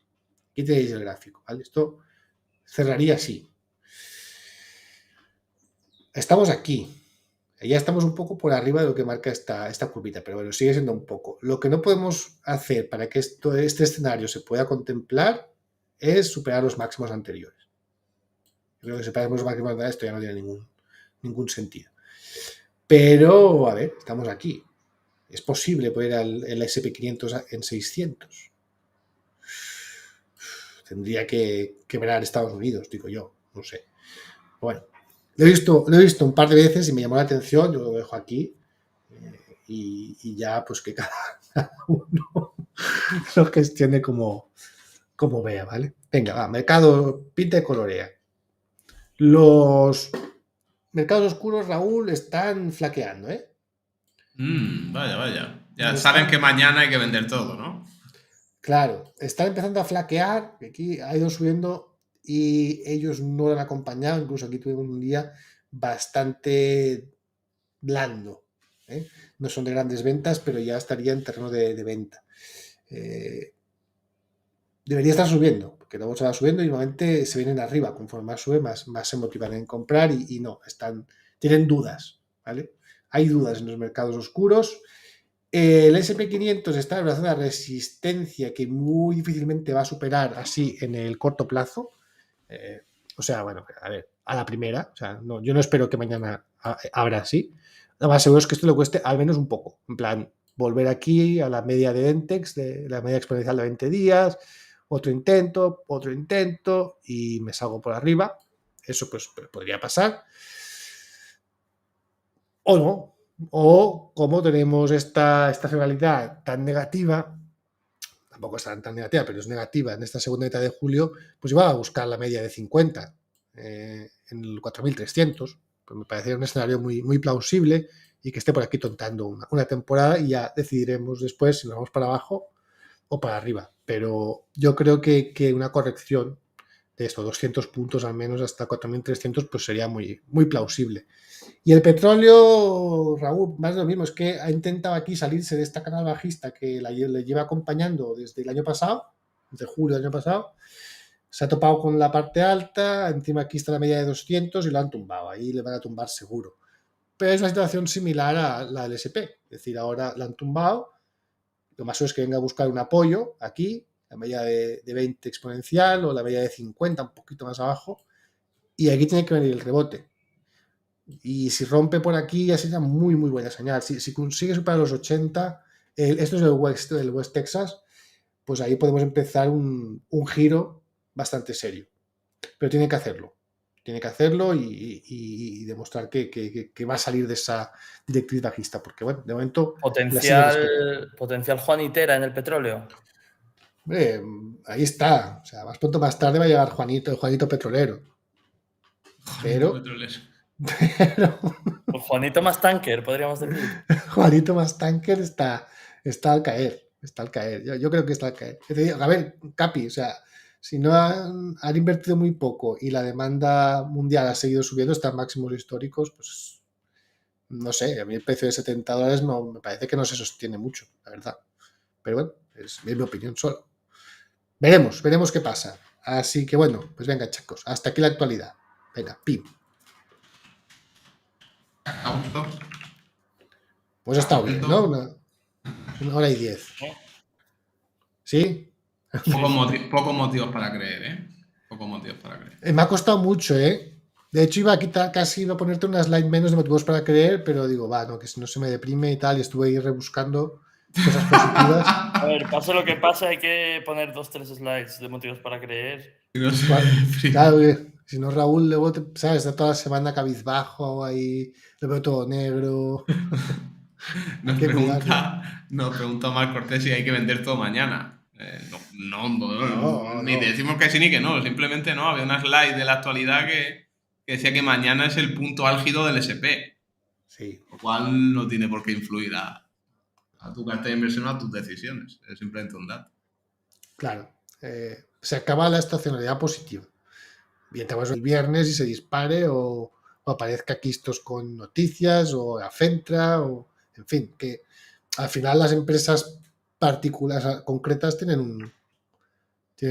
Aquí tenéis el gráfico, ¿vale? Esto cerraría así. Estamos aquí. Ya estamos un poco por arriba de lo que marca esta curvita, pero bueno, sigue siendo un poco. Lo que no podemos hacer para que este escenario se pueda contemplar es superar los máximos anteriores. Creo que superar los máximos anteriores esto ya no tiene ningún sentido. Pero, a ver, estamos aquí. Es posible poner el SP500 en 600. Tendría que quebrar Estados Unidos, digo yo. No sé. Bueno, lo he visto un par de veces y me llamó la atención. Yo lo dejo aquí. Y ya, pues que cada uno lo gestione como vea, ¿vale? Venga, va, mercado pinta y colorea. Los mercados oscuros, Raúl, están flaqueando, ¿eh? Vaya. Ya saben que mañana hay que vender todo, ¿no? Claro, están empezando a flaquear, que aquí ha ido subiendo y ellos no lo han acompañado. Incluso aquí tuvimos un día bastante blando. ¿eh? No son de grandes ventas, pero ya estaría en terreno de venta. Debería estar subiendo, porque la bolsa va subiendo y normalmente se vienen arriba. Conforme más sube, más se motivan en comprar y no, tienen dudas, ¿vale? Hay dudas en los mercados oscuros. El SP500 está en una zona de resistencia que muy difícilmente va a superar así en el corto plazo. O sea, bueno, a ver, a la primera. O sea, no, yo no espero que mañana abra así. Lo más seguro es que esto le cueste al menos un poco. En plan, volver aquí a la media de Dentex, de la media exponencial de 20 días, otro intento y me salgo por arriba. Eso pues podría pasar. O no. O como tenemos esta realidad tan negativa, tampoco es tan negativa, pero es negativa en esta segunda mitad de julio, pues iba a buscar la media de 50 en el 4.300. Pues me parece un escenario muy plausible y que esté por aquí tontando una temporada y ya decidiremos después si nos vamos para abajo o para arriba. Pero yo creo que una corrección de estos 200 puntos al menos hasta 4.300 pues sería muy plausible. Y el petróleo, Raúl, más de lo mismo, es que ha intentado aquí salirse de esta canal bajista que le lleva acompañando desde el año pasado, desde julio del año pasado. Se ha topado con la parte alta, encima aquí está la media de 200 y lo han tumbado. Ahí le van a tumbar seguro. Pero es una situación similar a la del SP. Es decir, ahora la han tumbado. Lo más seguro es que venga a buscar un apoyo aquí, la media de 20 exponencial o la media de 50, un poquito más abajo. Y aquí tiene que venir el rebote. Y si rompe por aquí ya sería muy buena señal. Si consigue superar los 80, esto es el West Texas, pues ahí podemos empezar un giro bastante serio. Pero tiene que hacerlo. Tiene que hacerlo y demostrar que va a salir de esa directriz bajista. Porque bueno, de momento... Potencial Juanitera en el petróleo. Ahí está. O sea, más pronto más tarde va a llegar Juanito Petrolero. Pero... Pues Juanito más tanker, podríamos decir. Juanito más tanker está al caer. Está al caer. Yo creo que está al caer. A ver, Capi, o sea, si no han invertido muy poco y la demanda mundial ha seguido subiendo, están máximos históricos, pues no sé, a mí el precio de $70 no me parece que no se sostiene mucho, la verdad. Pero bueno, es mi opinión solo. Veremos qué pasa. Así que bueno, pues venga, chicos, hasta aquí la actualidad. Venga, pim. Pues ha estado bien, ¿no? Una hora y 10. ¿Sí? Pocos motivos para creer, ¿eh? Pocos motivos para creer. Me ha costado mucho, ¿eh? De hecho, iba a quitar casi, iba a ponerte una slide menos de motivos para creer, pero digo, no, que si no se me deprime y tal, y estuve ahí rebuscando cosas positivas. A ver, pase lo que pase, hay que poner 2-3 slides de motivos para creer. Claro, si no, Raúl, luego, ¿sabes? Está toda la semana cabizbajo, ahí lo veo todo negro. Nos pregunta Omar Cortés si hay que vender todo mañana. No, ni te decimos que sí ni que no, simplemente no. Había una slide de la actualidad que decía que mañana es el punto álgido del SP. Sí. Lo cual no tiene por qué influir a tu cartera de inversión o a tus decisiones. Es simplemente un dato. Claro. Se acaba la estacionalidad positiva. Bien, te vas el viernes y se dispare o aparezca Quistos con noticias o Afentra o en fin, que al final las empresas particulares concretas tienen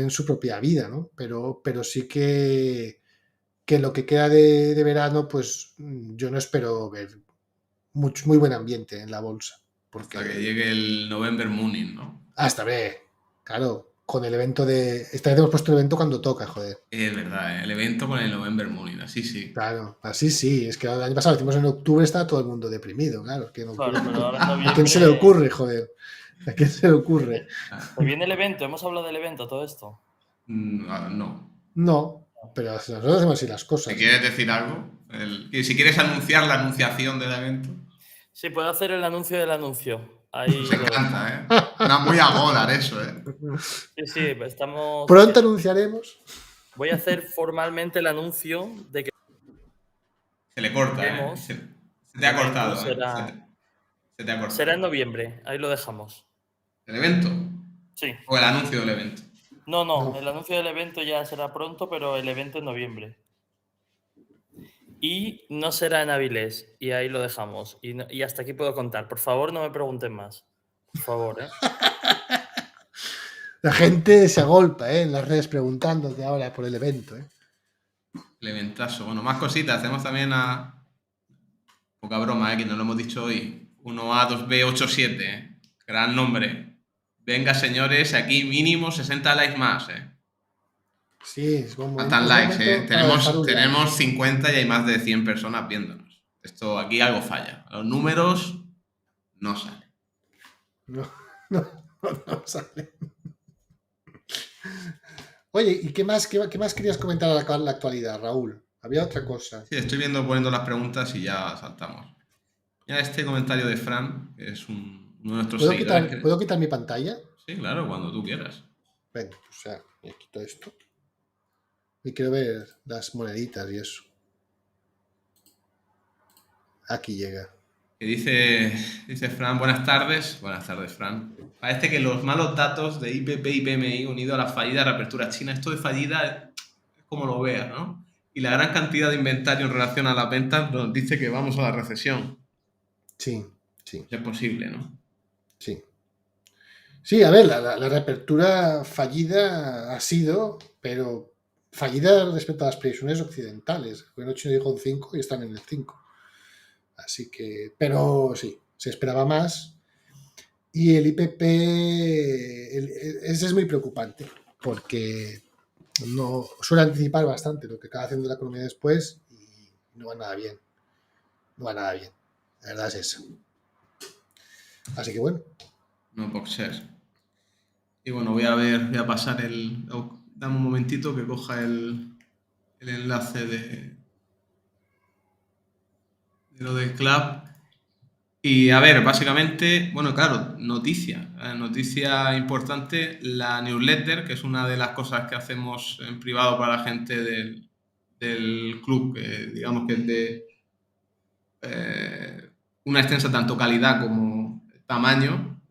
su propia vida, ¿no? Pero sí que lo que queda de verano, pues yo no espero ver muy buen ambiente en la bolsa. Porque hasta que llegue el November Mooning, ¿no? Hasta ver, claro, con el evento esta vez hemos puesto el evento cuando toca, joder. Es verdad, el evento con el November Mooning, así sí. Claro, así sí. Es que el año pasado lo hicimos en octubre, estaba todo el mundo deprimido, claro. Que no, claro, pero ahora no viene... ¿A quién se le ocurre, joder? ¿A quién se le ocurre? ¿Te viene el evento? ¿Hemos hablado del evento, todo esto? No. No, pero nosotros hacemos así las cosas. ¿Te quieres decir algo? Si quieres anunciar la anunciación del evento. Sí, puedo hacer el anuncio del anuncio. Ahí se encanta, ¿eh? Era muy a Goddard eso, ¿eh? Sí, estamos... Pronto anunciaremos. Voy a hacer formalmente el anuncio de que... Se le corta, ¿eh? Se te ha cortado, ¿eh? Se Se te ha cortado. Será en noviembre, ahí lo dejamos. ¿El evento? Sí. ¿O el anuncio del evento? No, el anuncio del evento ya será pronto, pero el evento en noviembre. Y no será en Avilés, y ahí lo dejamos. Y hasta aquí puedo contar. Por favor, no me pregunten más. Por favor, ¿eh? La gente se agolpa en las redes preguntándote ahora por el evento. El eventazo. Bueno, más cositas. Tenemos también a... Poca broma, que no lo hemos dicho hoy. 1A2B87, gran nombre. Venga, señores, aquí mínimo 60 likes más, Sí, es un Faltan un likes, momento para dejar un like. Tenemos 50 y hay más de 100 personas viéndonos. Esto, aquí algo falla. Los números no salen. No sale. Oye, ¿y qué más querías comentar a la actualidad, Raúl? Había otra cosa. Sí, estoy poniendo las preguntas y ya saltamos. Mira este comentario de Fran, que es uno de nuestros seguidores. ¿Puedo quitar mi pantalla? Sí, claro, cuando tú quieras. Venga, pues ya, me quito esto. Y quiero ver las moneditas y eso. Aquí llega. Que dice Fran, buenas tardes. Buenas tardes, Fran. Parece que los malos datos de IPP y PMI unido a la fallida reapertura china, esto de fallida es como lo veas, ¿no? Y la gran cantidad de inventario en relación a las ventas nos dice que vamos a la recesión. Sí. Es posible, ¿no? Sí. Sí, a ver, la reapertura fallida ha sido, pero fallida respecto a las previsiones occidentales. El gobierno chino dijo un 5 y están en el 5. Así que, pero sí, se esperaba más. Y el IPP, ese es muy preocupante, porque no suele anticipar bastante lo que acaba haciendo la economía después y no va nada bien. No va nada bien. La verdad es eso. Así que bueno. No puede ser. Y bueno, voy a pasar dame un momentito que coja el enlace de lo del club. Y a ver, básicamente, bueno, claro, noticia importante, la newsletter, que es una de las cosas que hacemos en privado para la gente del club, que digamos que es de una extensa tanto calidad como tamaño.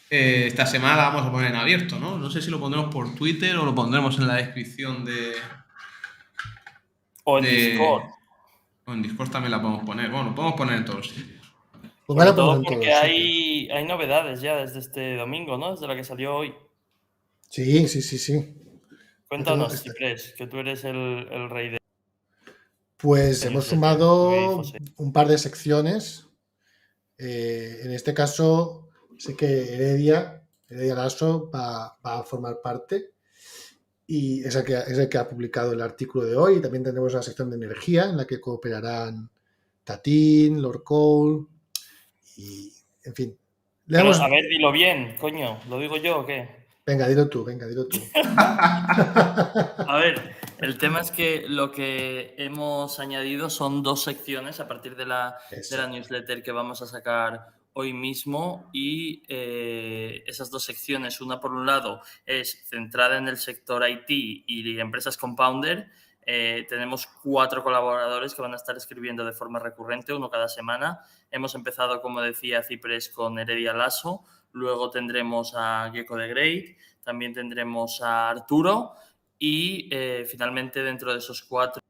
Esta semana la vamos a poner en abierto, ¿no? No sé si lo pondremos por Twitter o lo pondremos en la descripción O en Discord. O en Discord también la podemos poner. Bueno, lo podemos poner en todos los sitios. Sobre todo porque hay novedades ya desde este domingo, ¿no? Desde la que salió hoy. Sí. Cuéntanos, Ciprés, que tú eres el rey de... Pues hemos sumado un par de secciones. En este caso, sé que Heredia Lasso va a formar parte y es el que ha publicado el artículo de hoy. También tendremos la sección de energía en la que cooperarán Tatín, Lord Cole y, en fin. Pero, a ver, dilo bien, coño. ¿Lo digo yo o qué? Venga, dilo tú. A ver, el tema es que lo que hemos añadido son 2 secciones a partir de la newsletter que vamos a sacar hoy mismo y esas 2 secciones, una por un lado es centrada en el sector IT y empresas compounder. Tenemos 4 colaboradores que van a estar escribiendo de forma recurrente, uno cada semana. Hemos empezado, como decía Ciprés, con Heredia Lasso, luego tendremos a Gecko the Great, también tendremos a Arturo y finalmente dentro de esos 4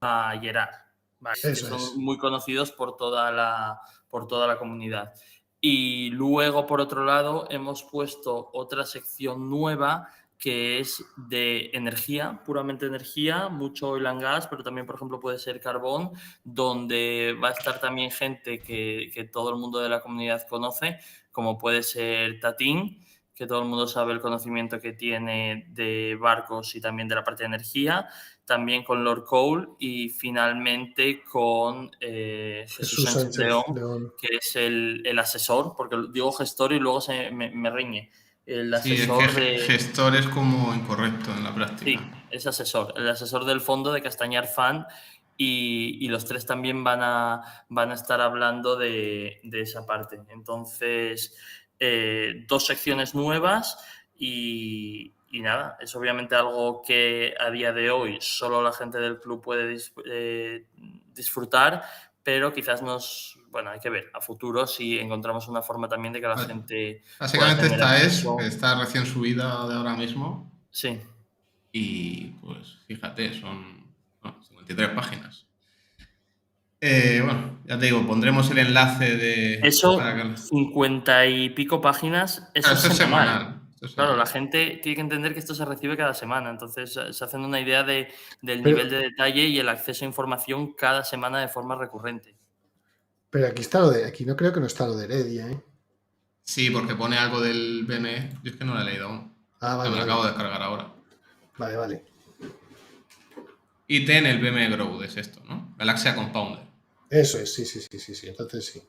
a Gerard, ¿vale? Que son muy conocidos por toda la comunidad. Y luego, por otro lado, hemos puesto otra sección nueva que es de energía, puramente energía, mucho oil and gas, pero también, por ejemplo, puede ser carbón, donde va a estar también gente que todo el mundo de la comunidad conoce, como puede ser Tatín, que todo el mundo sabe el conocimiento que tiene de barcos y también de la parte de energía, también con Lord Cole y finalmente con Jesús Sánchez León, que es el asesor, porque digo gestor y luego me riñe. El asesor gestor es como incorrecto en la práctica. Sí, es asesor, el asesor del fondo de Castañar Fund y los 3 también van a estar hablando de esa parte. Entonces, 2 secciones nuevas y nada, es obviamente algo que a día de hoy solo la gente del club puede disfrutar, pero quizás hay que ver a futuro si encontramos una forma también de que la Vale. gente Básicamente pueda tener acceso. está recién subida de ahora mismo Sí. y pues fíjate, son 53 páginas. Bueno, ya te digo, pondremos el enlace Eso, para que... 50 y pico páginas, eso Claro, es esto es semanal. semanal. Claro, la gente tiene que entender que esto se recibe cada semana, entonces se hacen una idea del Pero- nivel de detalle y el acceso a información cada semana de forma recurrente. Pero aquí no creo que no está lo de Heredia, ¿eh? Sí, porque pone algo del BME. Yo es que no lo he leído aún. Ah, Me vale, lo vale. acabo de descargar ahora. Vale. IT en el BME Growth es esto, ¿no? Galaxia Compounder. Eso es, sí. Entonces sí.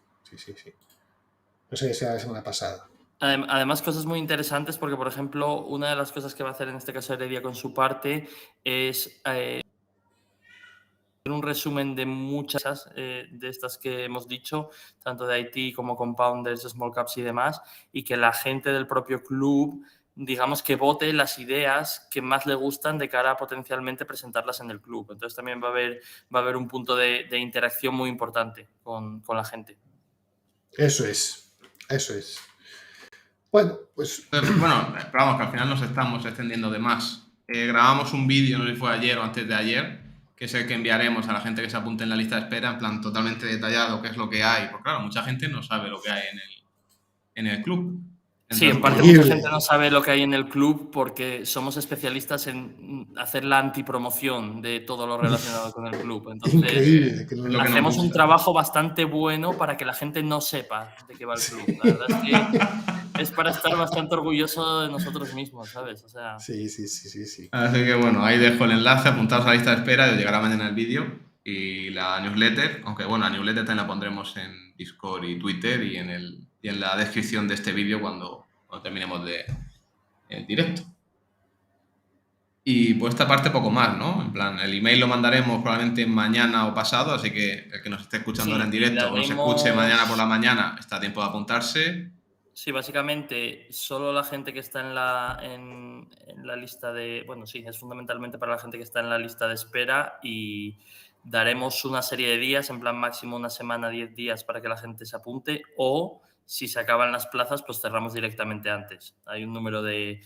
No sé si sea la semana pasada. Además, cosas muy interesantes porque, por ejemplo, una de las cosas que va a hacer en este caso Heredia con su parte es un resumen de muchas de estas que hemos dicho, tanto de IT como Compounders, Small Caps y demás, y que la gente del propio club, digamos, que vote las ideas que más le gustan de cara a potencialmente presentarlas en el club. Entonces también va a haber un punto de interacción muy importante con la gente. Eso es. Bueno, pues Bueno, pero vamos, que al final nos estamos extendiendo de más. Grabamos un vídeo, no sé si fue ayer o antes de ayer, que es el que enviaremos a la gente que se apunte en la lista de espera, en plan totalmente detallado, qué es lo que hay. Porque claro, mucha gente no sabe lo que hay en el club. Sí, en Entonces, parte bueno, mucha gente no sabe lo que hay en el club porque somos especialistas en hacer la antipromoción de todo lo relacionado con el club. Entonces, increíble. Que es no- lo que nos hacemos un gusta. trabajo bastante bueno para que la gente no sepa de qué va el club. La verdad es que es para estar bastante orgulloso de nosotros mismos, ¿sabes? O sea, Sí. Así que bueno, ahí dejo el enlace, apuntaos a la lista de espera, y os llegará mañana el vídeo y la newsletter, aunque bueno, la newsletter también la pondremos en Discord y Twitter y en la descripción de este vídeo cuando terminemos el directo. Y por esta parte poco más, ¿no? En plan, el email lo mandaremos probablemente mañana o pasado, así que el que nos esté escuchando sí, ahora en directo o nos escuche mañana por la mañana está a tiempo de apuntarse. Sí, básicamente solo la gente que está en la lista de... Bueno, sí, es fundamentalmente para la gente que está en la lista de espera y daremos una serie de días, en plan máximo una semana, 10 días para que la gente se apunte o si se acaban las plazas, pues cerramos directamente antes. Hay un número de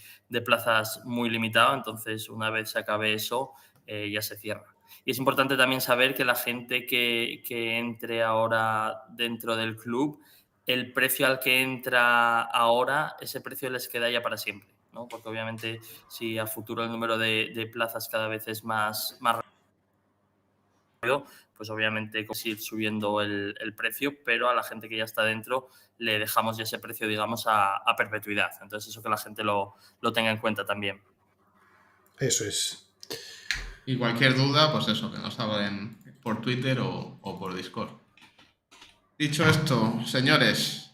plazas muy limitado, entonces una vez se acabe eso, ya se cierra. Y es importante también saber que la gente que entre ahora dentro del club, el precio al que entra ahora, ese precio les queda ya para siempre, ¿no? Porque obviamente si a futuro el número de plazas cada vez es más rápido, pues obviamente ir subiendo el precio, pero a la gente que ya está dentro le dejamos ya ese precio, digamos, a perpetuidad. Entonces eso que la gente lo tenga en cuenta también. Eso es. Y cualquier duda, pues eso, que nos hablen por Twitter o por Discord. Dicho esto, señores,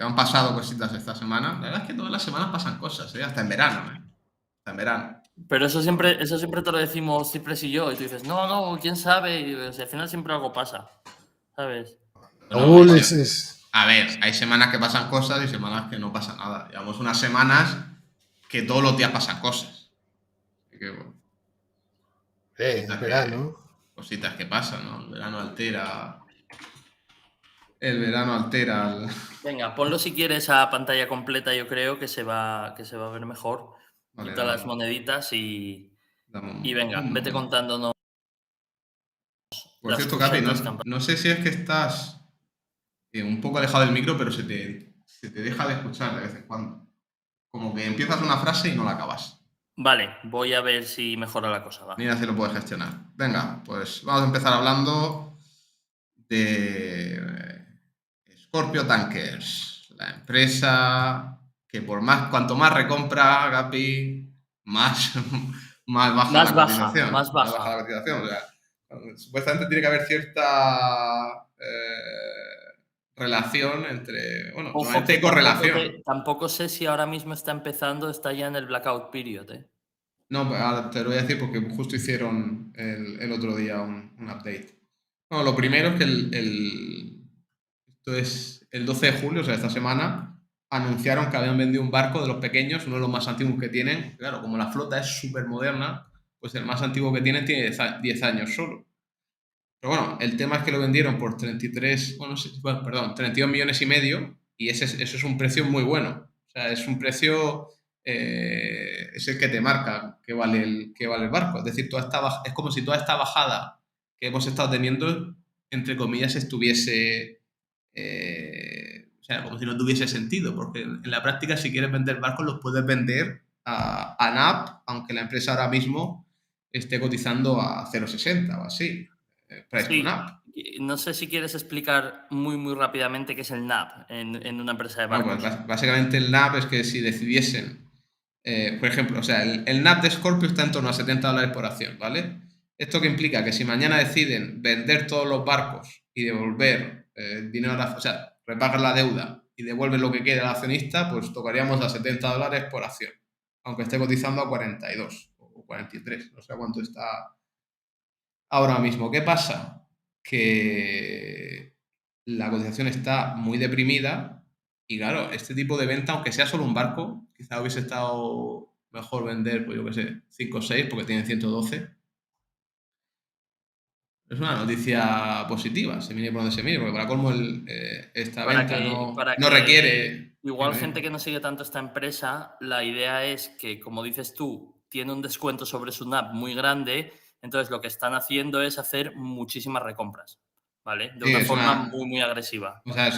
han pasado cositas esta semana. La verdad es que todas las semanas pasan cosas, hasta en verano. Hasta en verano. Pero eso siempre te lo decimos Cipres y yo, y tú dices, no, quién sabe, y al final siempre algo pasa, ¿sabes? Raúl A ver, hay semanas que pasan cosas y semanas que no pasa nada. Llevamos unas semanas que todos los días pasan cosas. Así que, bueno, es verano. Cositas que pasan, ¿no? El verano altera. El verano altera. Venga, ponlo si quieres a pantalla completa, yo creo que se va a ver mejor. Vale, Quita las moneditas y venga, vete contándonos. Por las cierto, cosas Capi, de las campañas. no sé si es que estás un poco alejado del micro, pero se te deja de escuchar de vez en cuando. Como que empiezas una frase y no la acabas. Vale, voy a ver si mejora la cosa. Va. Mira si lo puedes gestionar. Venga, pues vamos a empezar hablando de Scorpio Tankers, la empresa que cuanto más recompra, Gapi, más baja la cotización. Más baja. La cotización. O sea, supuestamente tiene que haber cierta relación entre... Bueno, solamente correlación. Tampoco sé si ahora mismo está ya en el blackout period. No, pues ahora te lo voy a decir porque justo hicieron el otro día un update. Bueno, lo primero es que esto es el 12 de julio, o sea, esta semana, anunciaron que habían vendido un barco de los pequeños, uno de los más antiguos que tienen. Claro, como la flota es súper moderna, pues el más antiguo que tienen tiene 10 años solo. Pero bueno, el tema es que lo vendieron por 32 millones y medio y eso es un precio muy bueno. O sea, es un precio, es el que te marca que vale el barco. Es decir, es como si toda esta bajada que hemos estado teniendo, entre comillas, estuviese, o sea, como si no tuviese sentido, porque en la práctica si quieres vender barcos los puedes vender a NAP, aunque la empresa ahora mismo esté cotizando a 0,60 o así. Price to Sí, NAP. no sé si quieres explicar muy rápidamente qué es el NAP en una empresa de Bueno, pues barcos. básicamente el NAP es que si decidiesen, por ejemplo, o sea, el NAP de Scorpio está en torno a $70 por acción, ¿vale? Esto que implica que si mañana deciden vender todos los barcos y devolver dinero o sea, repagar la deuda y devuelven lo que quede al accionista, pues tocaríamos a $70 por acción, aunque esté cotizando a 42 o 43, no sé cuánto está ahora mismo. ¿Qué pasa? Que la cotización está muy deprimida y claro, este tipo de venta, aunque sea solo un barco, quizá hubiese estado mejor vender, pues yo qué sé, 5 o 6 porque tienen 112. Es una noticia positiva, se mire por donde se mire, porque para colmo esta venta Para no que requiere... igual Dime, gente dime. que no sigue tanto esta empresa, la idea es que, como dices tú, tiene un descuento sobre su NAP muy grande, entonces lo que están haciendo es hacer muchísimas recompras, ¿vale? De Sí, una es forma una, muy agresiva. o sea, o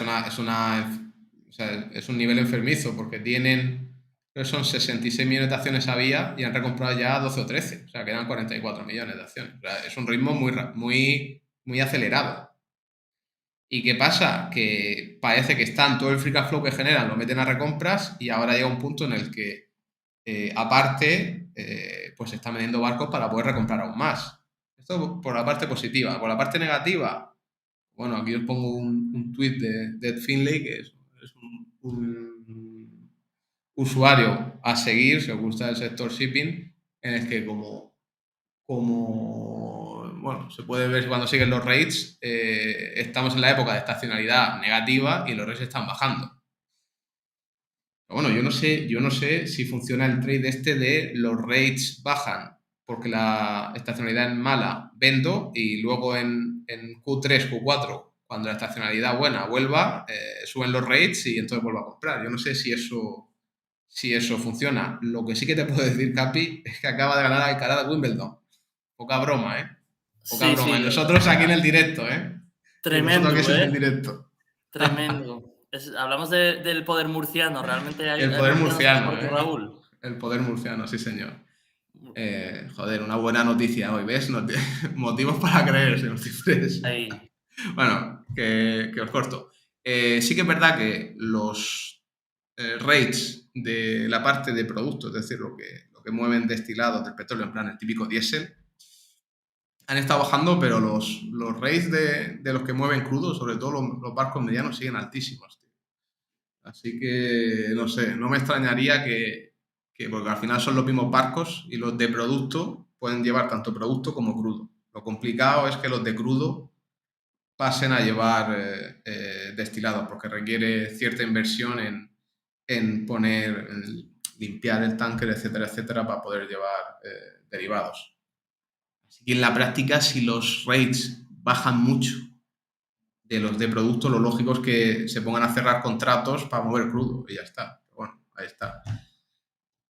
sea, es un nivel enfermizo porque tienen, creo que son 66 millones de acciones había y han recomprado ya 12 o 13, o sea, quedan 44 millones de acciones. O sea, es un ritmo muy acelerado. ¿Y qué pasa? Que parece que están todo el free cash flow que generan, lo meten a recompras y ahora llega un punto en el que, aparte, pues se están vendiendo barcos para poder recomprar aún más. Esto por la parte positiva. Por la parte negativa, bueno, aquí os pongo un tuit de Ed Finlay, que es un usuario a seguir, si os gusta el sector shipping, en el que bueno, se puede ver cuando siguen los rates, estamos en la época de estacionalidad negativa y los rates están bajando. Pero bueno, yo no sé si funciona el trade este de los rates bajan porque la estacionalidad es mala, vendo y luego en Q3, Q4, cuando la estacionalidad buena vuelva, suben los rates y entonces vuelvo a comprar. Yo no sé si eso funciona. Lo que sí que te puedo decir, Capi, es que acaba de ganar Alcaraz de Wimbledon. Poca broma, ¿eh? Poca Sí, broma. sí, Y nosotros aquí en el directo, ¿eh? Y nosotros aquí tremendo, en el ¿eh? directo. Tremendo. Hablamos del poder murciano, realmente El hay poder murcianos murciano, mejor que ¿eh? Raúl. El poder murciano, sí, señor. Joder, una buena noticia hoy, ¿ves? Motivos para creer, señor Cifres. Ahí. Bueno, que os corto. Sí que es verdad que los rates de la parte de productos, es decir, lo que mueven destilados del petróleo, en plan el típico diésel, han estado bajando, pero los rates de los que mueven crudo, sobre todo los barcos medianos, siguen altísimos, tío. Así que, no sé, no me extrañaría porque al final son los mismos barcos y los de producto pueden llevar tanto producto como crudo. Lo complicado es que los de crudo pasen a llevar destilados, porque requiere cierta inversión en poner, en limpiar el tanque, etcétera, etcétera, para poder llevar derivados. Así que en la práctica, si los rates bajan mucho de los de producto, lo lógico es que se pongan a cerrar contratos para mover crudo y ya está. Pero bueno, ahí está.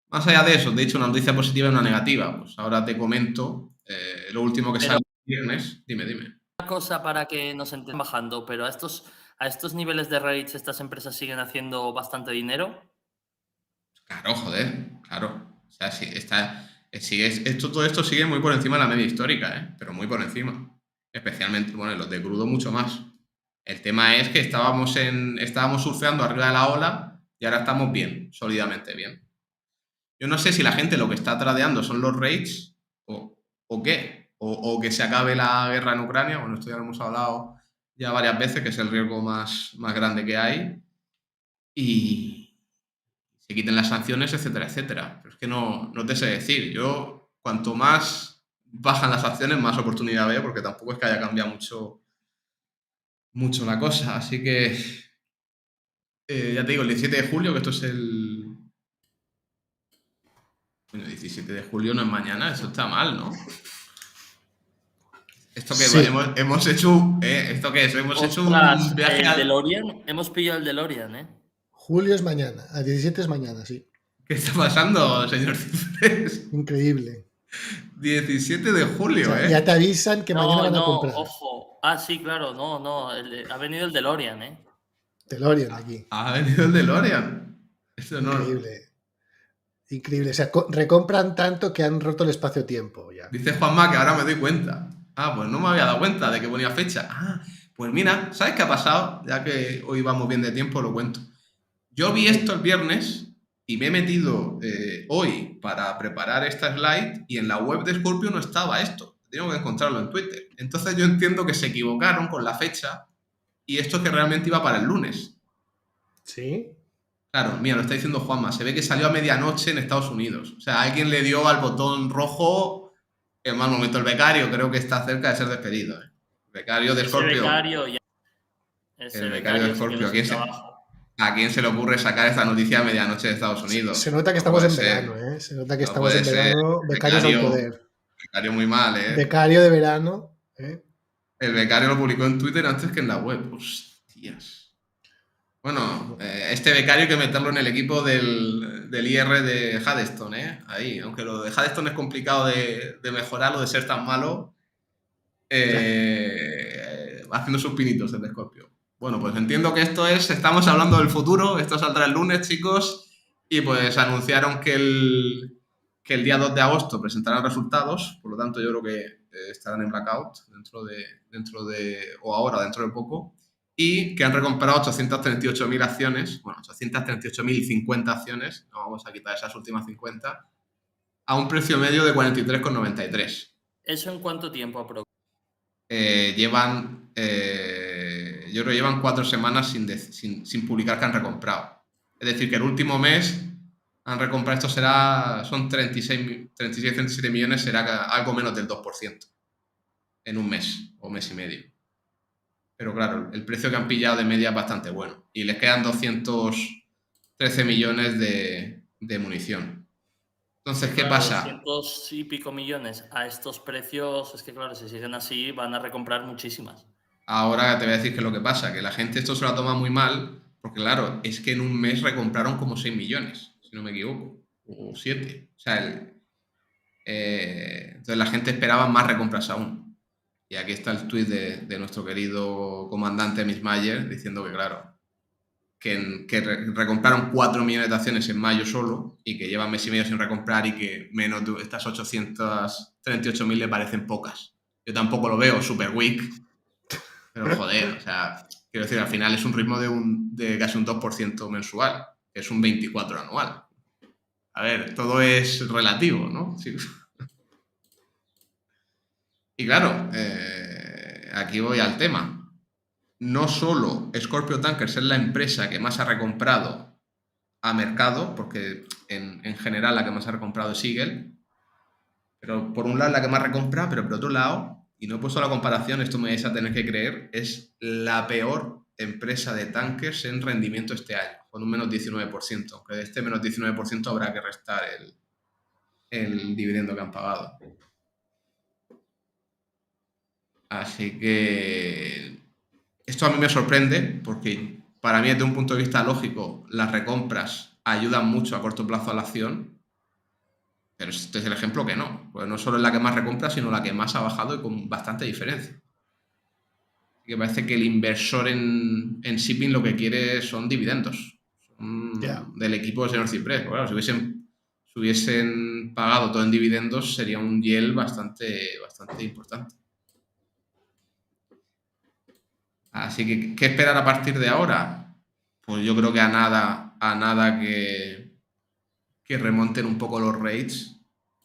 Más allá de eso, de hecho, una noticia positiva y una negativa. Pues ahora te comento lo último que Pero sale el viernes. Dime, dime. una cosa para que nos estén bajando, pero a estos niveles de rates estas empresas siguen haciendo bastante dinero. Claro, joder, claro. O sea, sí, todo esto sigue muy por encima de la media histórica, ¿eh? Pero muy por encima. Especialmente, bueno, en los de crudo mucho más. El tema es que estábamos surfeando arriba de la ola y ahora estamos bien, sólidamente bien. Yo no sé si la gente lo que está tradeando son los rates o qué. O que se acabe la guerra en Ucrania. Bueno, esto ya lo hemos hablado ya varias veces, que es el riesgo más grande que hay. Y se quiten las sanciones, etcétera, etcétera. Pero es que no te sé decir. Yo, cuanto más bajan las acciones, más oportunidad veo, porque tampoco es que haya cambiado mucho la cosa. Así que, ya te digo, el 17 de julio, que esto es el... Bueno, 17 de julio no es mañana, eso está mal, ¿no? Esto ¿Esto qué? Sí. Hemos hecho... ¿Esto qué es? Hemos hecho Ostras, un viaje el DeLorean, hemos pillado el DeLorean, ¿eh? Julio es mañana, a 17 es mañana, sí. ¿Qué está pasando, señor Cifres? Increíble. 17 de O julio, sea, ¿eh? ya te avisan que mañana No, van a no, comprar. ojo. Ah, sí, claro, no. Ha venido el DeLorean, ¿eh? DeLorean aquí. Ha venido el DeLorean. Esto no... Increíble. Increíble. O sea, recompran tanto que han roto el espacio-tiempo ya. Dice Juanma que ahora me doy cuenta. Ah, pues no me había dado cuenta de que ponía fecha. Ah, pues mira, ¿sabes qué ha pasado? Ya que hoy vamos bien de tiempo, lo cuento. Yo vi esto el viernes y me he metido hoy para preparar esta slide y en la web de Scorpio no estaba esto. Tengo que encontrarlo en Twitter. Entonces yo entiendo que se equivocaron con la fecha y esto es que realmente iba para el lunes. ¿Sí? Claro, mira, lo está diciendo Juanma. Se ve que salió a medianoche en Estados Unidos. O sea, alguien le dio al botón rojo en mal momento. El becario creo que está cerca de ser despedido. ¿Eh? El becario de Ese Scorpio. becario ya. Ese El becario de se quedó Scorpio. sin trabajo. ¿A quién se le ocurre sacar esta noticia a medianoche de Estados Unidos? Se nota que No estamos puede en ser. verano, ¿eh? Se nota que No estamos en puede ser. verano. Becarios al poder. Becario muy mal, ¿eh? Becario de verano. ¿eh? El becario lo publicó en Twitter antes que en la web. Hostias. Bueno, este becario hay que meterlo en el equipo del IR de Haddeston, ¿eh? Ahí, aunque lo de Haddeston es complicado de mejorar, lo de ser tan malo, haciendo sus pinitos el de Scorpio. Bueno, pues entiendo que estamos hablando del futuro, esto saldrá el lunes, chicos, y pues anunciaron que el día 2 de agosto presentarán resultados, por lo tanto yo creo que estarán en blackout dentro de poco, y que han recomprado 838.000 acciones, bueno, 838.050 acciones, no vamos a quitar esas últimas 50, a un precio medio de 43,93. ¿Eso en cuánto tiempo aproximadamente? Yo creo que llevan 4 semanas sin publicar que han recomprado. Es decir, que el último mes han recomprado, son 37 millones, será algo menos del 2% en un mes o mes y medio. Pero claro, el precio que han pillado de media es bastante bueno. Y les quedan 213 millones de munición. Entonces, ¿qué pasa? 200 y pico millones a estos precios, es que claro, si siguen así van a recomprar muchísimas. Ahora te voy a decir que lo que pasa, que la gente esto se lo toma muy mal, porque claro, es que en un mes recompraron como 6 millones, si no me equivoco, o 7. O sea, entonces la gente esperaba más recompras aún. Y aquí está el tuit de nuestro querido comandante Miss Mayer diciendo que, claro, que recompraron 4 millones de acciones en mayo solo y que llevan mes y medio sin recomprar y que menos de estas 838.000 le parecen pocas. Yo tampoco lo veo super weak, pero joder, o sea, quiero decir, al final es un ritmo de casi un 2% mensual, que es un 24% anual. A ver, todo es relativo, ¿no? Sí. Y claro, aquí voy al tema. No solo Scorpio Tankers es la empresa que más ha recomprado a mercado, porque en general la que más ha recomprado es Eagle, pero por un lado la que más recompra, pero por otro lado, y no he puesto la comparación, esto me vais a tener que creer, es la peor empresa de tankers en rendimiento este año, con un menos 19%, aunque de este menos 19% habrá que restar el dividendo que han pagado. Así que esto a mí me sorprende porque para mí desde un punto de vista lógico las recompras ayudan mucho a corto plazo a la acción, pero este es el ejemplo que no, pues no solo es la que más recompra, sino la que más ha bajado y con bastante diferencia. Así que parece que el inversor en shipping lo que quiere son dividendos, del equipo del señor Ciprés. Claro, si hubiesen pagado todo en dividendos sería un yield bastante importante. Así que, ¿qué esperar a partir de ahora? Pues yo creo que a nada que remonten un poco los rates.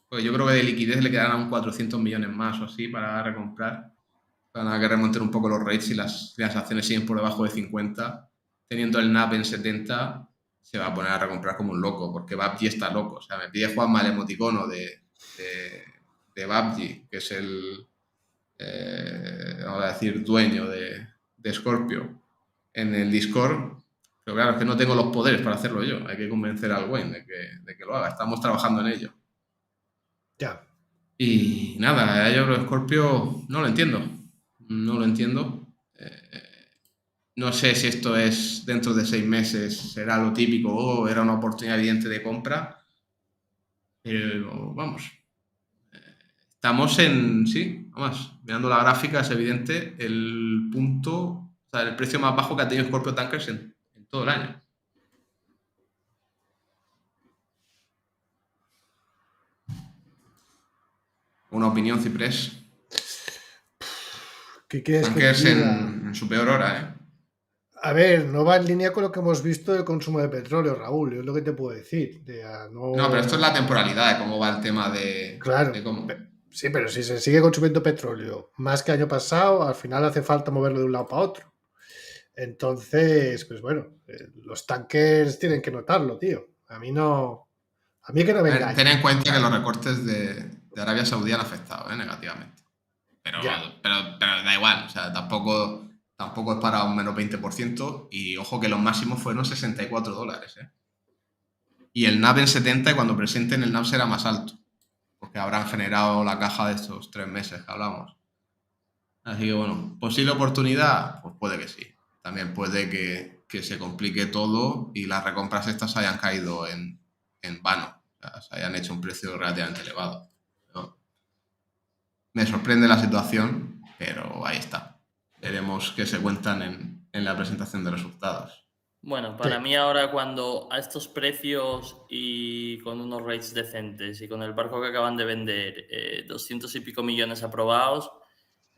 Pues yo creo que de liquidez le quedarán un 400 millones más o así para recomprar. Para que remonten un poco los rates y las acciones siguen por debajo de 50. Teniendo el NAP en 70, se va a poner a recomprar como un loco, porque Babji está loco. O sea, me pide Juanma el emoticono de Babji, que es el, vamos a decir, dueño de Scorpio en el Discord, pero claro, es que no tengo los poderes para hacerlo yo. Hay que convencer al Wayne de que lo haga. Estamos trabajando en ello. Ya. Y nada, yo creo que Scorpio no lo entiendo. No lo entiendo. No sé si esto es dentro de 6 meses, será lo típico o era una oportunidad evidente de compra. Pero vamos, estamos vamos, mirando la gráfica es evidente el punto, o sea, el precio más bajo que ha tenido Scorpio Tankers en todo el año. Una opinión, Ciprés. ¿Qué quieres que te Tankers diga? en su peor hora, ¿eh? A ver, no va en línea con lo que hemos visto del consumo de petróleo, Raúl, es lo que te puedo decir. No, pero esto es la temporalidad, de cómo va el tema de Claro, cómo. sí, pero si se sigue consumiendo petróleo más que año pasado, al final hace falta moverlo de un lado para otro. Entonces, pues bueno, los tankers tienen que notarlo, tío. A mí que no me engañen. Ten en cuenta que los recortes de Arabia Saudí han afectado negativamente. Pero Ya. da igual, o sea, tampoco es para un menos 20%. Y ojo que los máximos fueron $64, ¿eh? Y el NAV en 70, y cuando presenten el NAV será más alto, porque habrán generado la caja de estos 3 meses que hablamos. Así que bueno, posible oportunidad, pues puede que sí. También puede que se complique todo y las recompras estas hayan caído en vano, o sea, se hayan hecho un precio relativamente elevado. ¿No? Me sorprende la situación, pero ahí está. Veremos qué se cuentan en la presentación de resultados. Bueno, para Sí. mí ahora cuando a estos precios y con unos rates decentes y con el barco que acaban de vender, 200 y pico millones aprobados,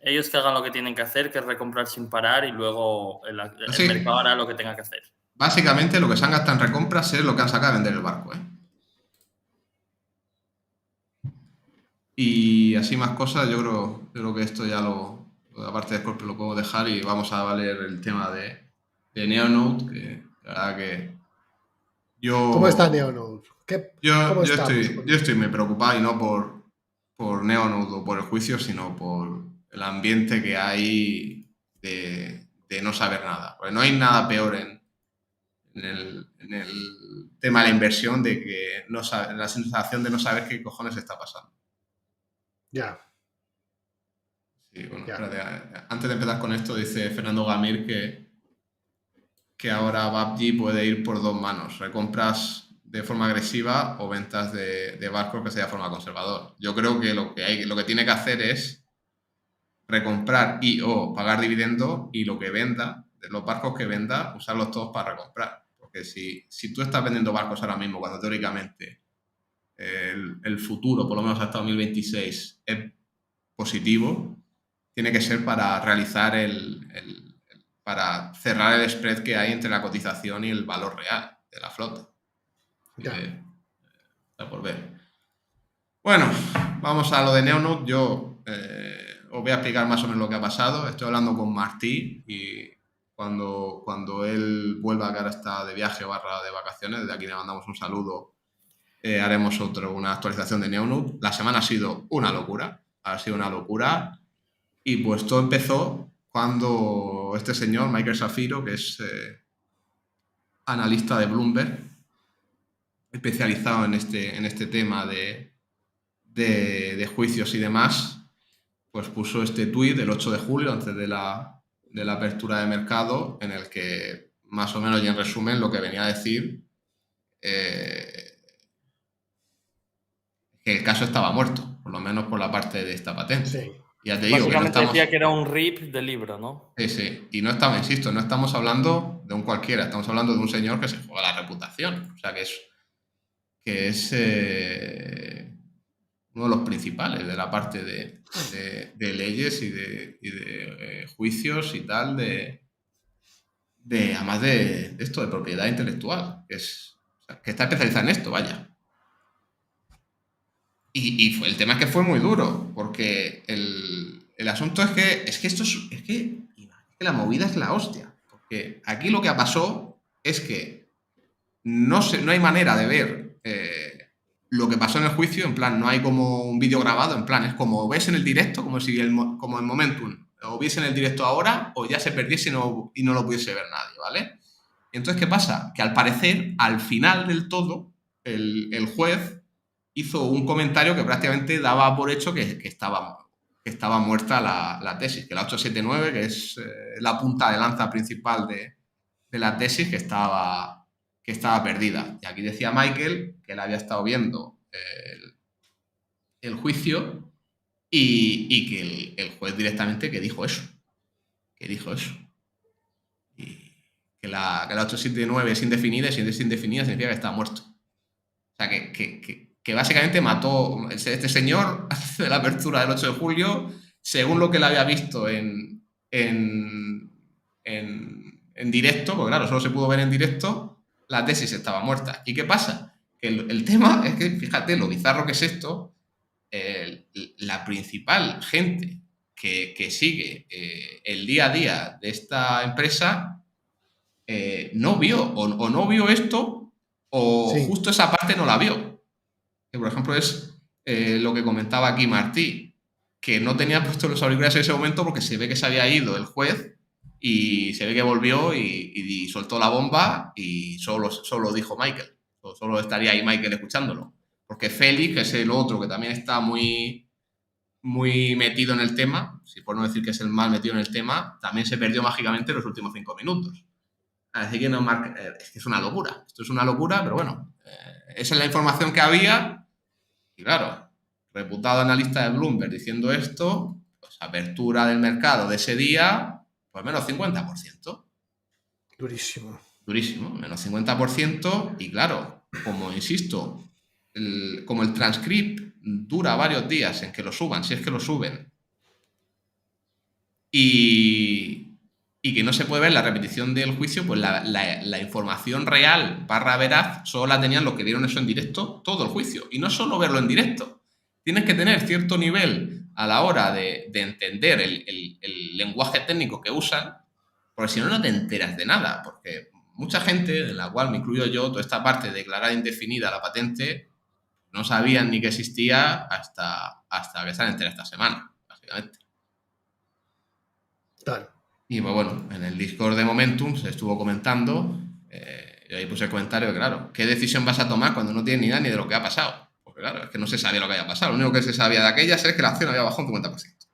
ellos que hagan lo que tienen que hacer, que es recomprar sin parar y luego el Sí. mercado hará lo que tenga que hacer. Básicamente lo que se han gastado en recompras es lo que han sacado a vender el barco, ¿eh? Y así más cosas, yo creo que esto ya aparte de Scorpio lo podemos dejar y vamos a valer el tema de Neonode, que la verdad que ¿Cómo está yo, Neonode? ¿Cómo yo, estamos? estoy, yo estoy muy preocupado y no por Neonode o por el juicio, sino por el ambiente que hay de no saber nada. Porque no hay nada peor en el tema de la inversión de que la sensación de no saber qué cojones está pasando. Ya. Sí, bueno, Ya. espérate, antes de empezar con esto, dice Fernando Gamir que ahora PUBG puede ir por 2 manos, recompras de forma agresiva o ventas de barcos que sea de forma conservadora. Yo creo que lo que tiene que hacer es recomprar y o pagar dividendo y lo que venda, de los barcos que venda, usarlos todos para recomprar. Porque si tú estás vendiendo barcos ahora mismo, cuando teóricamente el futuro, por lo menos hasta 2026, es positivo, tiene que ser para realizar para cerrar el spread que hay entre la cotización y el valor real de la flota. Ya. Está por ver. Bueno, vamos a lo de Neonode. Yo os voy a explicar más o menos lo que ha pasado. Estoy hablando con Martí y cuando él vuelva, que ahora está de viaje / de vacaciones, desde aquí le mandamos un saludo, haremos una actualización de Neonode. La semana ha sido una locura. Y pues todo empezó cuando este señor, Michael Safiro, que es analista de Bloomberg, especializado en este tema de juicios y demás, pues puso este tuit del 8 de julio, antes de la apertura de mercado, en el que más o menos y en resumen lo que venía a decir que el caso estaba muerto, por lo menos por la parte de esta patente. Sí. Ya te digo, básicamente decía que era un RIP del libro, ¿no? Sí. Y no estamos hablando de un cualquiera, estamos hablando de un señor que se juega la reputación. O sea, que es uno de los principales de la parte de leyes y de juicios y tal, además de esto, de propiedad intelectual, que está especializado en esto, vaya. Y el tema es que fue muy duro, porque el asunto es que la movida es la hostia. Porque aquí lo que pasó es que no hay manera de ver lo que pasó en el juicio, en plan, no hay como un vídeo grabado, en plan, es como ves en el directo, como en Momentum, o viese en el directo ahora, o ya se perdiese y no lo pudiese ver nadie, ¿vale? Y entonces, ¿qué pasa? Que al parecer, al final del todo, el juez hizo un comentario que prácticamente daba por hecho que estaba muerta la tesis, que la 879, que es la punta de lanza principal de la tesis, que estaba perdida. Y aquí decía Michael que él había estado viendo el juicio y que el juez directamente que dijo eso. Y que la 879 es indefinida, y si es indefinida significa que está muerto. O sea, que básicamente mató este señor de la apertura del 8 de julio, según lo que él había visto en directo, porque claro, solo se pudo ver en directo, la tesis estaba muerta. ¿Y qué pasa? Que el tema es que, fíjate, lo bizarro que es esto, la principal gente que sigue el día a día de esta empresa no vio o no vio esto o Sí. justo esa parte no la vio. Que, por ejemplo, es lo que comentaba aquí Martí, que no tenía puesto los auriculares en ese momento porque se ve que se había ido el juez y se ve que volvió y soltó la bomba y solo dijo Michael. Solo estaría ahí Michael escuchándolo. Porque Félix, que es el otro que también está muy metido en el tema, si por no decir que es el más metido en el tema, también se perdió mágicamente los últimos 5 minutos. Así que es que es una locura. Esto es una locura, pero bueno, esa es la información que había. Y claro, reputado analista de Bloomberg diciendo esto, pues apertura del mercado de ese día, pues menos 50%. Durísimo. Durísimo, menos 50%. Y claro, como insisto, como el transcript dura varios días en que lo suban, si es que lo suben, y que no se puede ver la repetición del juicio, pues la información real / veraz solo la tenían los que vieron eso en directo todo el juicio. Y no solo verlo en directo, tienes que tener cierto nivel a la hora de entender el lenguaje técnico que usan, porque si no, no te enteras de nada. Porque mucha gente, en la cual me incluyo yo, toda esta parte de declarar indefinida la patente, no sabían ni que existía hasta que se han enterado esta semana, básicamente. Claro. Y pues bueno, en el Discord de Momentum se estuvo comentando, y ahí puse el comentario, claro, ¿qué decisión vas a tomar cuando no tienes ni idea ni de lo que ha pasado? Porque claro, es que no se sabía lo que había pasado. Lo único que se sabía de aquellas es que la acción había bajado un 50%.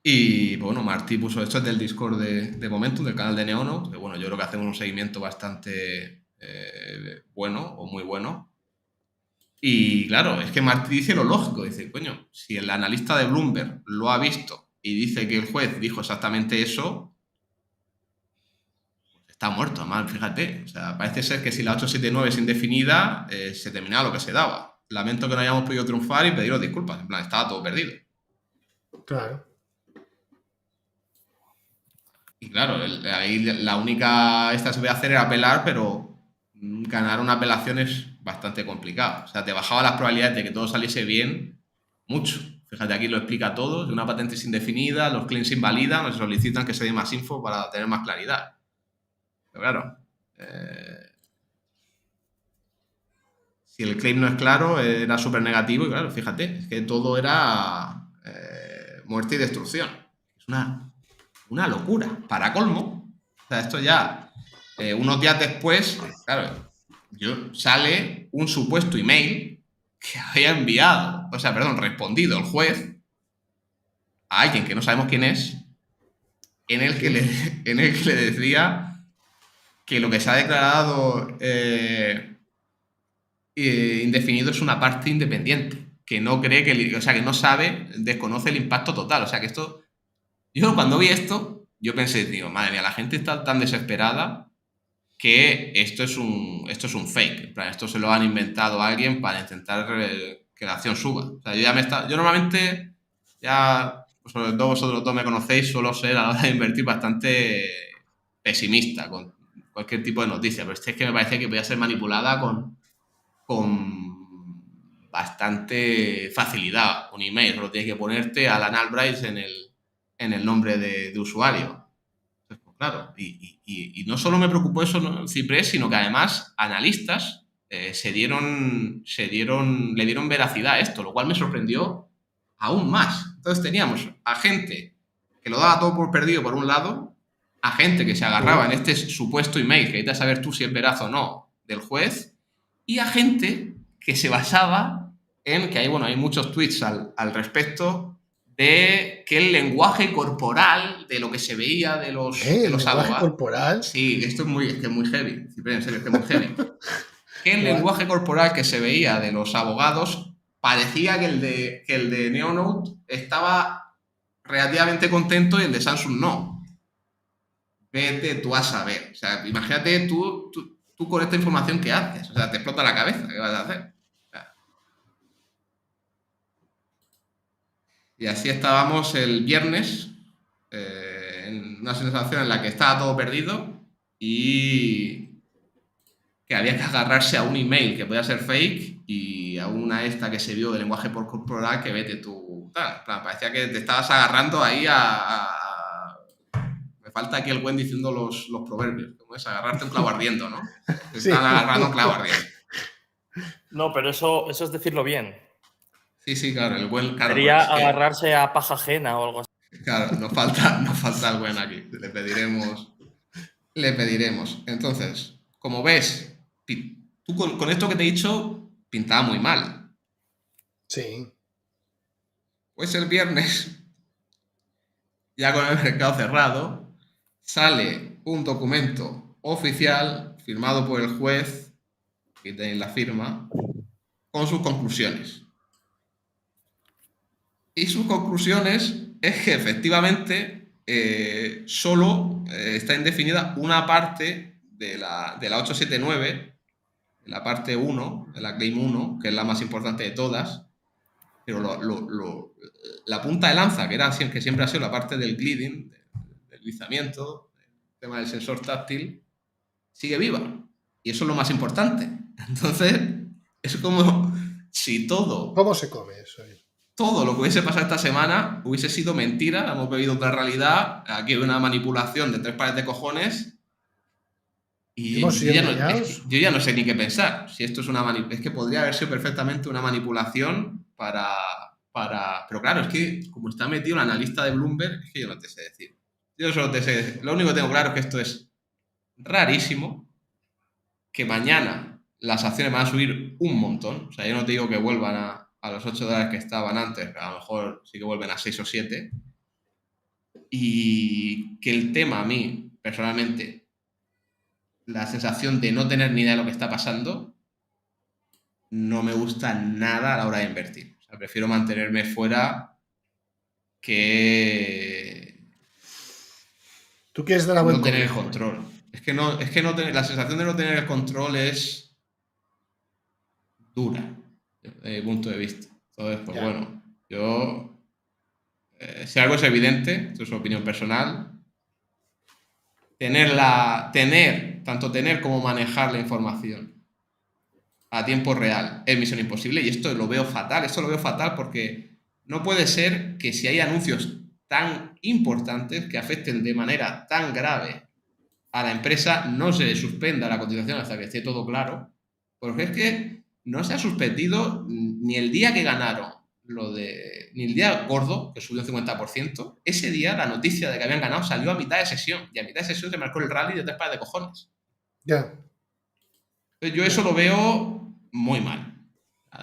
Y pues bueno, Martí puso esto del Discord de Momentum, del canal de Neono, que bueno, yo creo que hacemos un seguimiento bastante bueno o muy bueno. Y claro, es que Martí dice lo lógico, dice, coño, si el analista de Bloomberg lo ha visto y dice que el juez dijo exactamente eso, pues está muerto, además, fíjate. O sea, parece ser que si la 879 es indefinida, se terminaba lo que se daba. Lamento que no hayamos podido triunfar y pediros disculpas. En plan, estaba todo perdido. Claro. Y claro, ahí la única esta se puede hacer era apelar, pero ganar una apelación es bastante complicado. O sea, te bajaba las probabilidades de que todo saliese bien mucho. Fíjate, aquí lo explica todo. De una patente es indefinida, los claims se invalidan, nos solicitan que se dé más info para tener más claridad. Pero claro, si el claim no es claro, era súper negativo y claro, fíjate, es que todo era muerte y destrucción. Es una locura. Para colmo, o sea, esto ya, unos días después, claro, sale un supuesto email que había enviado, respondido el juez a alguien que no sabemos quién es, en el que le decía que lo que se ha declarado indefinido es una parte independiente, que no cree que no sabe, desconoce el impacto total. O sea, que esto, yo cuando vi esto, yo pensé, digo, madre mía, la gente está tan desesperada que esto es un fake. En plan, esto se lo han inventado a alguien para intentar que la acción suba. O sea, yo normalmente, ya, pues sobre todo vosotros dos me conocéis, suelo ser a la hora de invertir bastante pesimista con cualquier tipo de noticia, pero es que me parece que podía ser manipulada con bastante facilidad. Un email, solo tienes que ponerte Alan Albright en el nombre de usuario. Pues claro, y no solo me preocupó eso, ¿no?, Ciprés, sino que además analistas le dieron veracidad a esto, lo cual me sorprendió aún más. Entonces teníamos a gente que lo daba todo por perdido por un lado, a gente que se agarraba en este supuesto email, que necesitas saber tú si es veraz o no, del juez, y a gente que se basaba en que hay muchos tweets al respecto de que el lenguaje corporal, de lo que se veía de los ¿El lenguaje abogados. corporal? Sí, esto es que es muy heavy, Cipriano, en serio, es que es muy heavy. Que el Guau. lenguaje corporal que se veía de los abogados parecía que el de Neonote estaba relativamente contento y el de Samsung no. Vete tú a saber. O sea, imagínate tú con esta información, ¿qué haces? O sea, te explota la cabeza, ¿qué vas a hacer? O sea, y así estábamos el viernes, en una sensación en la que estaba todo perdido y que había que agarrarse a un email que podía ser fake y a una esta que se vio de lenguaje corporal que vete tú. Tal. Parecía que te estabas agarrando ahí Me falta aquí el buen diciendo los proverbios. ¿Cómo es? Agarrarte un clavo ardiendo, ¿no? Te Sí. están agarrando un clavo ardiendo. No, pero eso es decirlo bien. Sí, claro, el buen... Claro, Sería es que, agarrarse a paja ajena o algo así. claro, nos falta el buen aquí. Le pediremos. Entonces, como ves, tú con esto que te he dicho, pintaba muy mal. Sí. Pues el viernes, ya con el mercado cerrado, sale un documento oficial firmado por el juez, aquí tenéis la firma, con sus conclusiones. Y sus conclusiones es que efectivamente solo está indefinida una parte de la 879, de la parte 1, de la Claim 1, que es la más importante de todas, pero la punta de lanza, que siempre ha sido la parte del gliding, del deslizamiento, el tema del sensor táctil, sigue viva. Y eso es lo más importante. Entonces, es como si ¿Cómo se come eso? todo lo que hubiese pasado esta semana hubiese sido mentira, hemos bebido otra realidad, aquí hay una manipulación de 3 pares de cojones y ¿Hemos sido yo engañados? ya no sé ni qué pensar. Si esto es que podría haber sido perfectamente una manipulación para... Pero claro, es que como está metido el analista de Bloomberg, es que yo no te sé decir. Yo solo te sé decir. Lo único que tengo claro es que esto es rarísimo, que mañana las acciones van a subir un montón. O sea, yo no te digo que vuelvan a los $8 que estaban antes, pero a lo mejor sí que vuelven a 6 o 7. Y que el tema a mí, personalmente, la sensación de no tener ni idea de lo que está pasando, no me gusta nada a la hora de invertir. O sea, prefiero mantenerme fuera que ¿Tú quieres dar a buen no tener el consejo? control. Es que la sensación de no tener el control es dura, desde mi punto de vista. Entonces, pues Ya. bueno, yo... si algo es evidente, esto es opinión personal, tanto tener como manejar la información a tiempo real es misión imposible y esto lo veo fatal porque no puede ser que si hay anuncios tan importantes que afecten de manera tan grave a la empresa no se suspenda la cotización hasta que esté todo claro, porque es que no se ha suspendido ni el día que ganaron ni el día gordo, que subió un 50%, ese día la noticia de que habían ganado salió a mitad de sesión, y a mitad de sesión se marcó el rally de 3 pares de cojones. Ya. Yo eso lo veo muy mal.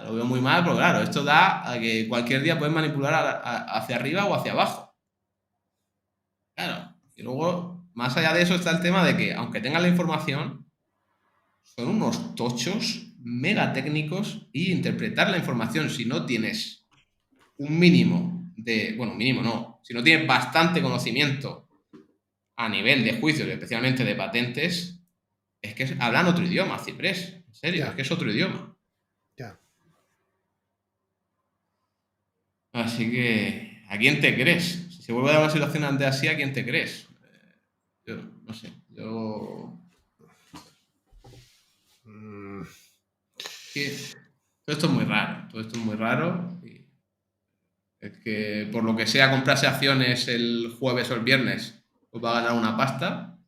Lo veo muy mal, porque claro, esto da a que cualquier día puedes manipular hacia arriba o hacia abajo. Claro. Y luego, más allá de eso, está el tema de que, aunque tengan la información, son unos tochos mega técnicos y interpretar la información si no tienes un mínimo mínimo no, si no tienes bastante conocimiento a nivel de juicios, especialmente de patentes, es que hablan otro idioma, Ciprés. En serio, Ya. es que es otro idioma. Ya. Así que, ¿a quién te crees? Si se vuelve a dar una situación de así, ¿a quién te crees? Yo no sé, todo esto es muy raro. Y es que, por lo que sea, comprarse acciones el jueves o el viernes, pues va a ganar una pasta,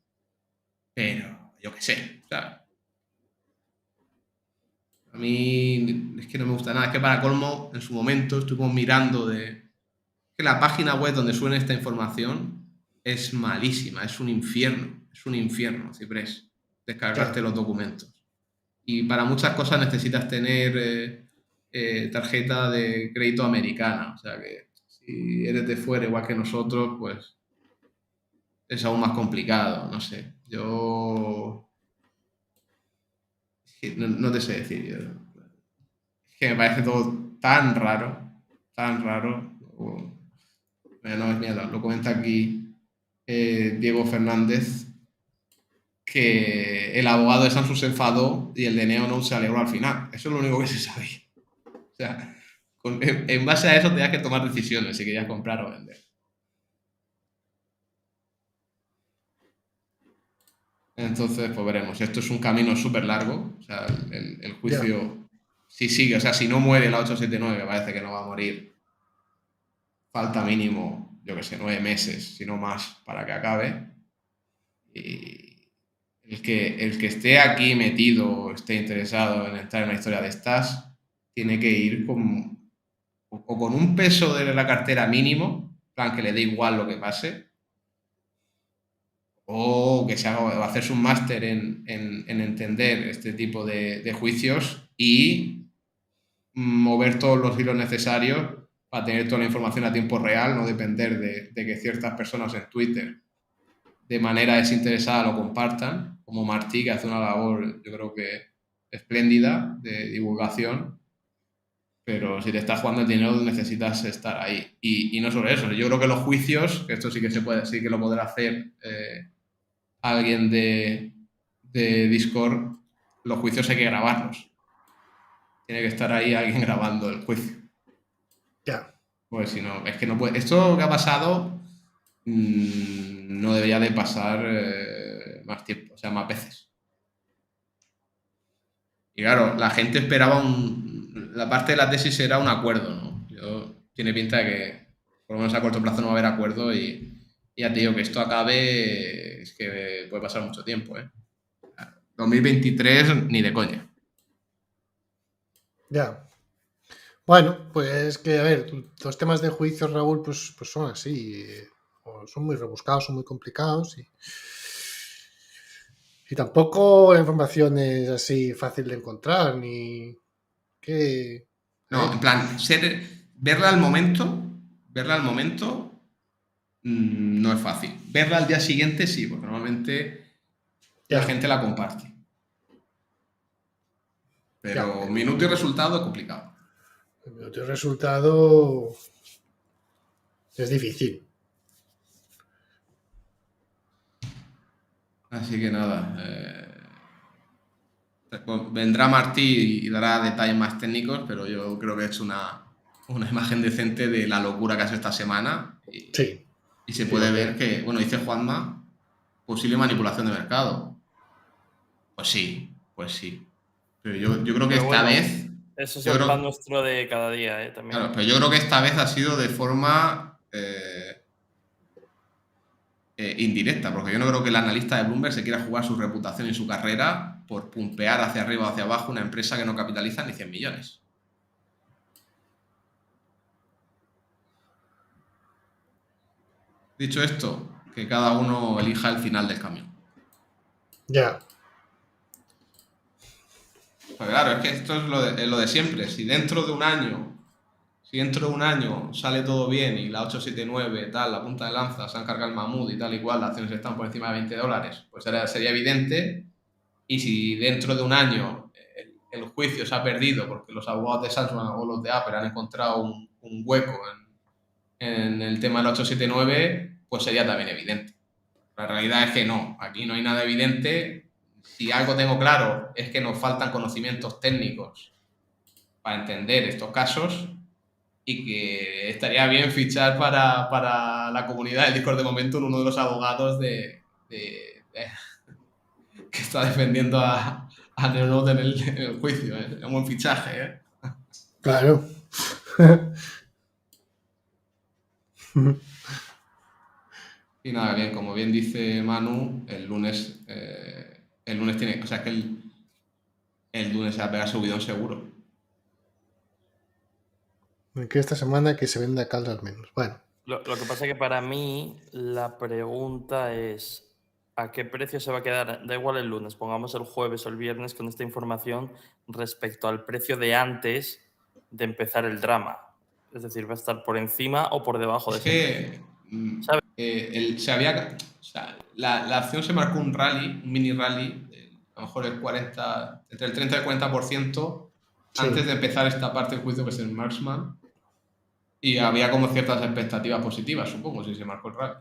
pero yo qué sé, ¿sabes? A mí es que no me gusta nada. Es que para colmo, en su momento estuvimos mirando que la página web donde suena esta información es malísima, es un infierno, Ciprés, descargarte los documentos. Y para muchas cosas necesitas tener tarjeta de crédito americana. O sea que si eres de fuera igual que nosotros, pues es aún más complicado. No sé. Yo no te sé decir. Es que me parece todo tan raro, tan raro. Mira, lo comenta aquí Diego Fernández, que el abogado de Samsung se enfadó y el de Neonote se alegró al final. Eso es lo único que se sabía. O sea, en base a eso tenías que tomar decisiones si querías comprar o vender. Entonces, pues veremos. Esto es un camino súper largo. O sea, el juicio, si sigue, o sea, si no muere la 879, que parece que no va a morir, falta mínimo, yo que sé, 9 meses, si no más, para que acabe. Y el que esté aquí metido o esté interesado en entrar en una historia de estas, tiene que ir con un peso de la cartera mínimo, en plan que le dé igual lo que pase, o que se haga, hacerse un máster en entender este tipo de juicios y mover todos los hilos necesarios para tener toda la información a tiempo real, no depender de que ciertas personas en Twitter de manera desinteresada lo compartan, como Martí, que hace una labor, yo creo que espléndida de divulgación, pero si te estás jugando el dinero necesitas estar ahí. Y no solo eso, yo creo que los juicios, que esto sí que se puede, sí que lo podrá hacer alguien de Discord, los juicios hay que grabarlos. Tiene que estar ahí alguien grabando el juicio. Ya. Pues si no, es que no puede. Esto que ha pasado no debería de pasar más tiempo, o sea, más veces. Y claro, la gente esperaba la parte de la tesis era un acuerdo, ¿no? Tiene pinta de que por lo menos a corto plazo no va a haber acuerdo y ya te digo que esto acabe, es que puede pasar mucho tiempo, ¿eh? 2023 ni de coña. Ya. Bueno, pues que, a ver, los temas de juicios, Raúl, pues son así. Son muy rebuscados, son muy complicados y tampoco la información es así fácil de encontrar, ni que... No, en plan, verla al momento no es fácil. Verla al día siguiente sí, porque normalmente la gente la comparte. Pero minuto y resultado es complicado. El minuto y resultado es difícil. Así que nada. Vendrá Martí y dará detalles más técnicos, pero yo creo que he hecho una imagen decente de la locura que ha sido esta semana. Y se puede ver que, bueno, dice Juanma, posible manipulación de mercado. Pues sí. Pero yo creo que esta vez... Eso es el pan nuestro de cada día, también. Claro, pero yo creo que esta vez ha sido de forma indirecta, porque yo no creo que el analista de Bloomberg se quiera jugar su reputación y su carrera por pumpear hacia arriba o hacia abajo una empresa que no capitaliza ni 100 millones. Dicho esto, que cada uno elija el final del camión. Ya. Pues claro, es que esto es lo de siempre. Si dentro de un año sale todo bien y la 879, tal, la punta de lanza, se han cargado el mamut y tal y cual, las acciones están por encima de $20, pues sería evidente. Y si dentro de un año el juicio se ha perdido porque los abogados de Samsung o los de Apple han encontrado un hueco en el tema del 879, pues sería también evidente. La realidad es que no, aquí no hay nada evidente. Si algo tengo claro es que nos faltan conocimientos técnicos para entender estos casos y que estaría bien fichar para la comunidad del Discord de momento en uno de los abogados que está defendiendo a Neonote en el juicio. Es un buen fichaje. Claro. Y nada, bien, como bien dice Manu, el lunes tiene... O sea, que el lunes se va a pegar subidón seguro. Que esta semana que se venda caldo al menos. Bueno. Lo que pasa es que para mí la pregunta es ¿a qué precio se va a quedar? Da igual el lunes, pongamos el jueves o el viernes con esta información respecto al precio de antes de empezar el drama. Es decir, va a estar por encima o por debajo de Es ese que ¿sabes? la acción se marcó un rally, un mini rally, a lo mejor entre el 30 y el 40% antes de empezar esta parte del juicio, que es el Marksman, y había como ciertas expectativas positivas, supongo, si se marcó el rally.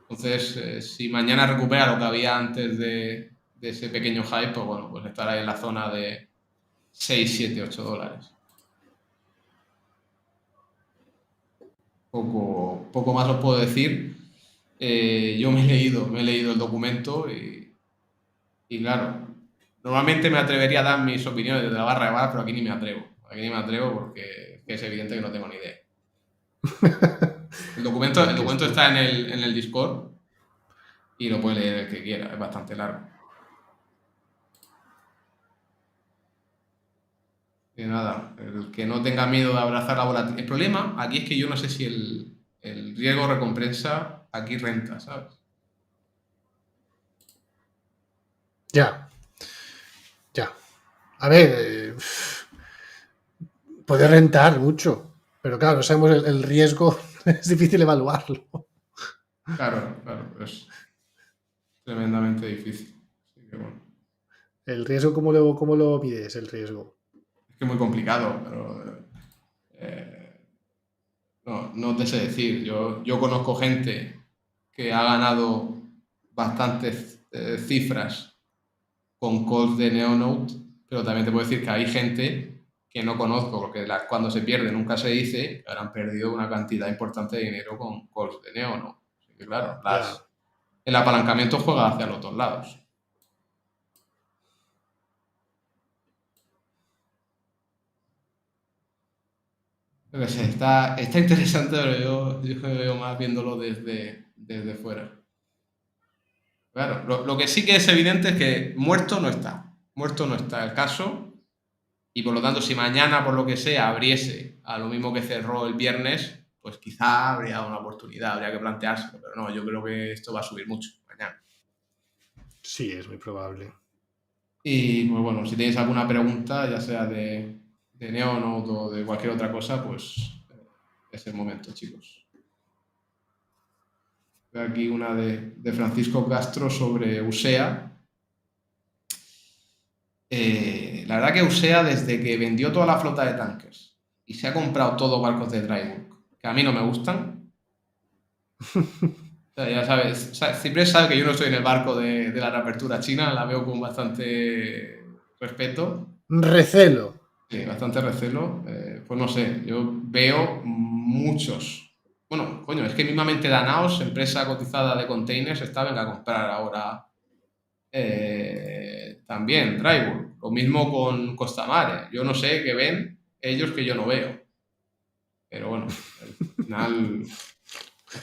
Entonces, si mañana recupera lo que había antes de ese pequeño hype, pues bueno, pues estará en la zona de 6, 7, 8 dólares. Poco más os puedo decir. Yo me he leído el documento y claro, normalmente me atrevería a dar mis opiniones desde la barra de bar, pero aquí ni me atrevo. Aquí ni me atrevo porque es evidente que no tengo ni idea. El documento está en el Discord y lo puede leer el que quiera, es bastante largo. Y nada, el que no tenga miedo de abrazar la volatilidad. El problema aquí es que yo no sé si el riesgo recompensa aquí renta, ¿sabes? Ya. A ver, puede rentar mucho, pero claro, no sabemos el riesgo, es difícil evaluarlo. Claro, es tremendamente difícil. Así que bueno. ¿El riesgo cómo lo mides, el riesgo? Es que es muy complicado, pero no te sé decir. Yo conozco gente que ha ganado bastantes cifras con calls de Neonote, pero también te puedo decir que hay gente que no conozco, porque cuando se pierde nunca se dice, que habrán perdido una cantidad importante de dinero con calls de Neonote. Así que claro, el apalancamiento juega hacia los dos lados. Está interesante, pero yo veo más viéndolo desde fuera. Claro, lo que sí que es evidente es que muerto no está. Muerto no está el caso. Y por lo tanto, si mañana, por lo que sea, abriese a lo mismo que cerró el viernes, pues quizá habría una oportunidad, habría que planteárselo. Pero no, yo creo que esto va a subir mucho mañana. Sí, es muy probable. Y pues bueno, si tenéis alguna pregunta, ya sea de Neonote o de cualquier otra cosa, pues es el momento, chicos. Veo aquí una de Francisco Castro sobre USEA. La verdad que USEA, desde que vendió toda la flota de tankers y se ha comprado todos barcos de dry bulk, que a mí no me gustan. O sea, ya sabes, Ciprés sabe que yo no estoy en el barco de la reapertura china, la veo con bastante respeto. Recelo. Sí, bastante recelo. Pues no sé, yo veo muchos. Bueno, coño, es que mismamente Danaos, empresa cotizada de containers, venga a comprar ahora también Drybulk. Lo mismo con Costamare. Yo no sé qué ven ellos que yo no veo. Pero bueno, al final,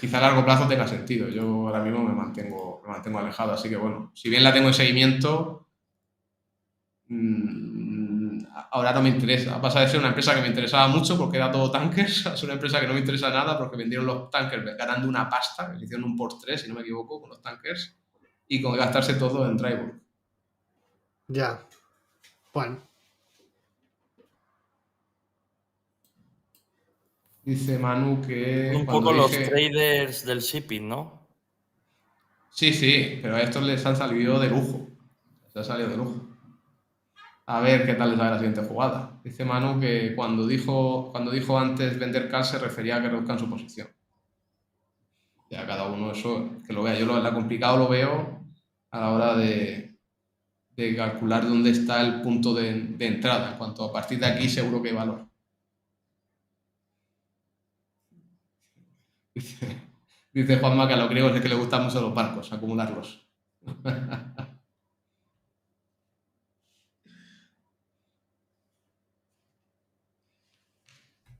quizá a largo plazo tenga sentido. Yo ahora mismo me mantengo alejado. Así que bueno, si bien la tengo en seguimiento, ahora no me interesa. Ha pasado de ser una empresa que me interesaba mucho porque era todo tankers, a ser una empresa que no me interesa nada porque vendieron los tankers ganando una pasta, que le hicieron un por 3, si no me equivoco, con los tankers, y con gastarse todo en Drybulk. Ya. Bueno. Dice Manu que un poco los traders del shipping, ¿no? Sí, pero a estos les han salido de lujo. Les ha salido de lujo. A ver qué tal les sale la siguiente jugada. Dice Manu que cuando dijo antes vender cal se refería a que reduzcan su posición. Ya cada uno eso, que lo vea. Yo lo complicado lo veo a la hora de calcular dónde está el punto de entrada. En cuanto a partir de aquí seguro que hay valor. Dice Juanma que a los griegos es que les gustan mucho los barcos, acumularlos.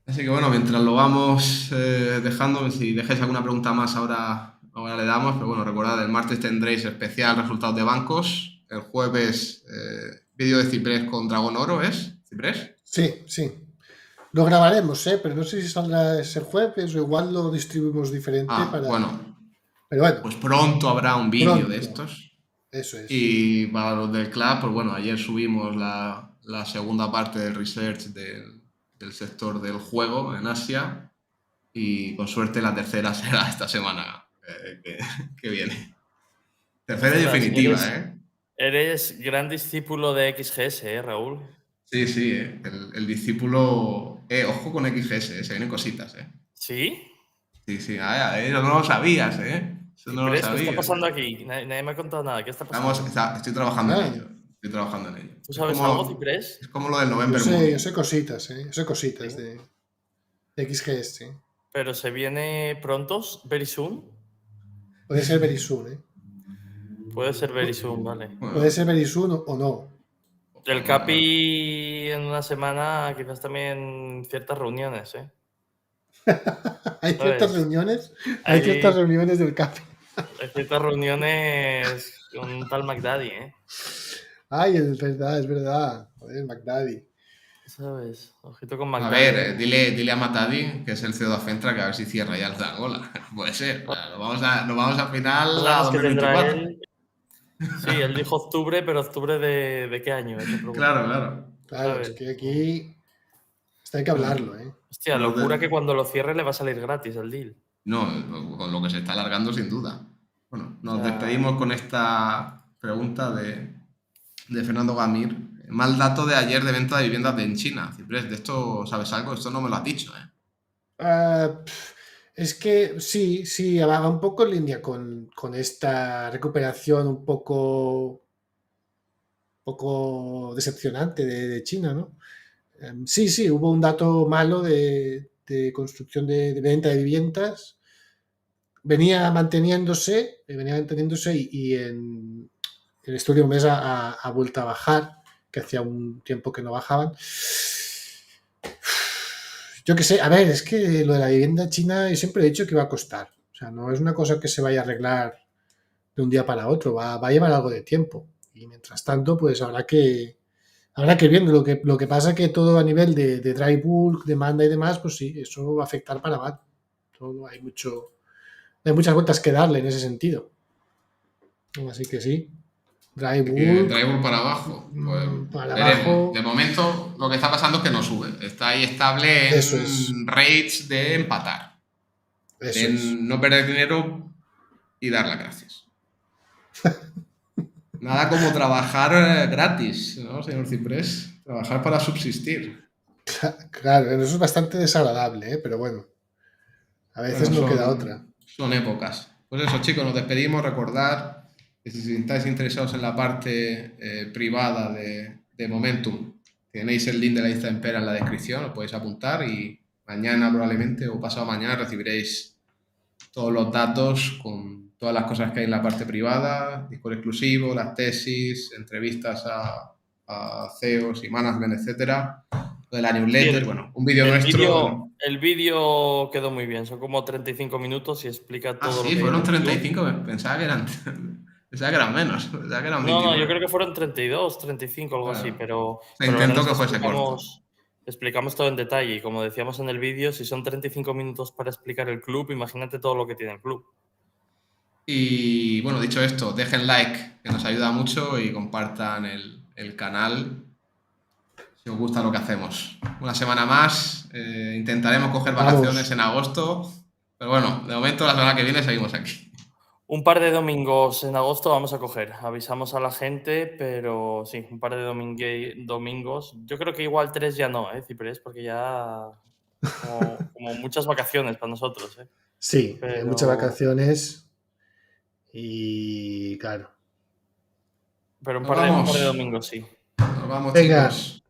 Así que bueno, mientras lo vamos dejando, si dejáis alguna pregunta más ahora le damos, pero bueno, recordad, el martes tendréis especial resultados de bancos, el jueves vídeo de Ciprés con Dragón Oro, ¿es? ¿Ciprés? Sí. Lo grabaremos, pero no sé si saldrá ese jueves o igual lo distribuimos diferente para... Bueno. Pero bueno. Pues pronto habrá un vídeo de estos. Eso es. Y para los del club, pues bueno, ayer subimos la segunda parte del research del del sector del juego en Asia y con suerte la tercera será esta semana que viene. Tercera y Ostras, definitiva, eres- ¿eh? Eres gran discípulo de XGS, Raúl. Sí, sí, el discípulo... ojo con XGS, se vienen cositas, ¿eh? ¿Sí? Sí, sí, eso no lo sabías, ¿eh? Eso no lo ¿Ciprés? ¿Qué está sabías. pasando aquí? Nadie me ha contado nada. ¿Qué está pasando? Estoy trabajando en Ah, ello. Estoy trabajando en ello. ¿Tú sabes algo, Ciprés? Es como lo del yo November sé Movie. cositas, ¿eh? Yo sé cositas Sí. de XGS, ¿eh? Pero se viene prontos, very soon. Puede ser very soon, ¿eh? Puede ser very soon, vale. Bueno, Puede ser very soon o no. El Capi en una semana, quizás también ciertas reuniones, ¿eh? Hay ciertas ¿Sabes? reuniones, hay Hay, ciertas reuniones del CAP. hay ciertas reuniones con un tal McDaddy, ¿eh? Ay, es verdad. Joder, McDaddy. ¿Sabes? Ojito con a McDaddy. ver, dile a Matadi, que es el CEO de Afentra, que a ver si cierra ya el de Angola. Puede ser. O sea, nos vamos a final Las a ganas que tendrá 2024. él. Sí, él dijo octubre, pero octubre de qué año, te pregunto. Claro. Claro, ¿Sabes? es que aquí esto hay que hablarlo, ¿eh? Hostia, Los locura de- que cuando lo cierre le va a salir gratis el deal. No, con lo que se está alargando, sin duda. Bueno, nos Ya. despedimos con esta pregunta de Fernando Gamir. Mal dato de ayer de venta de viviendas en China. Ciprés, ¿de esto sabes algo? Esto no me lo has dicho, ¿eh? Es que sí, va un poco en línea con esta recuperación un poco decepcionante de China, ¿no? Sí, hubo un dato malo de construcción de venta de viviendas. Venía manteniéndose y en este último mes ha vuelto a bajar, que hacía un tiempo que no bajaban. Yo qué sé, a ver, es que lo de la vivienda china yo siempre he dicho que va a costar. O sea, no es una cosa que se vaya a arreglar de un día para otro, va a llevar algo de tiempo. Y mientras tanto, pues habrá que ir viendo. Lo que pasa que todo a nivel de dry bulk, demanda y demás, pues sí, eso va a afectar para mal. Todo, hay muchas vueltas que darle en ese sentido. Así que sí, dry bulk Traigo para abajo. Pues para veremos. abajo. De momento, lo que está pasando es que no sube. Está ahí estable en Eso es. rates de empatar. Eso es. No perder dinero y dar las gracias. Nada como trabajar gratis, ¿no, señor Ciprés? Trabajar para subsistir. Claro, eso es bastante desagradable, ¿eh? Pero bueno, a veces Bueno, no queda otra. son épocas. Pues eso, chicos, nos despedimos. Recordad que si estáis interesados en la parte privada de Momentum, tenéis el link de la lista de espera en la descripción, os podéis apuntar y mañana probablemente o pasado mañana recibiréis todos los datos con todas las cosas que hay en la parte privada, Discord exclusivo, las tesis, entrevistas a CEOs y management, etcétera, de la newsletter, bueno, un vídeo nuestro. El vídeo quedó muy bien, son como 35 minutos y explica todo lo Sí, que fueron hay en el club. 35, pensaba que eran menos, pensaba que eran 29. No, yo creo que fueron 32, 35, algo así, pero se la intentó verdad es que fuese corto. explicamos todo en detalle y como decíamos en el vídeo, si son 35 minutos para explicar el club, imagínate todo lo que tiene el club. Y bueno, dicho esto, dejen like, que nos ayuda mucho, y compartan el canal si os gusta lo que hacemos. Una semana más, intentaremos coger vacaciones en agosto, pero bueno, de momento la semana que viene seguimos aquí. Un par de domingos en agosto vamos a coger, avisamos a la gente, pero sí, un par de domingos. Yo creo que igual 3 ya no, Ciprés, porque ya como muchas vacaciones para nosotros. Sí, Pero... hay muchas vacaciones y claro. Pero un par de domingos sí. Nos vamos, Venga. chicos.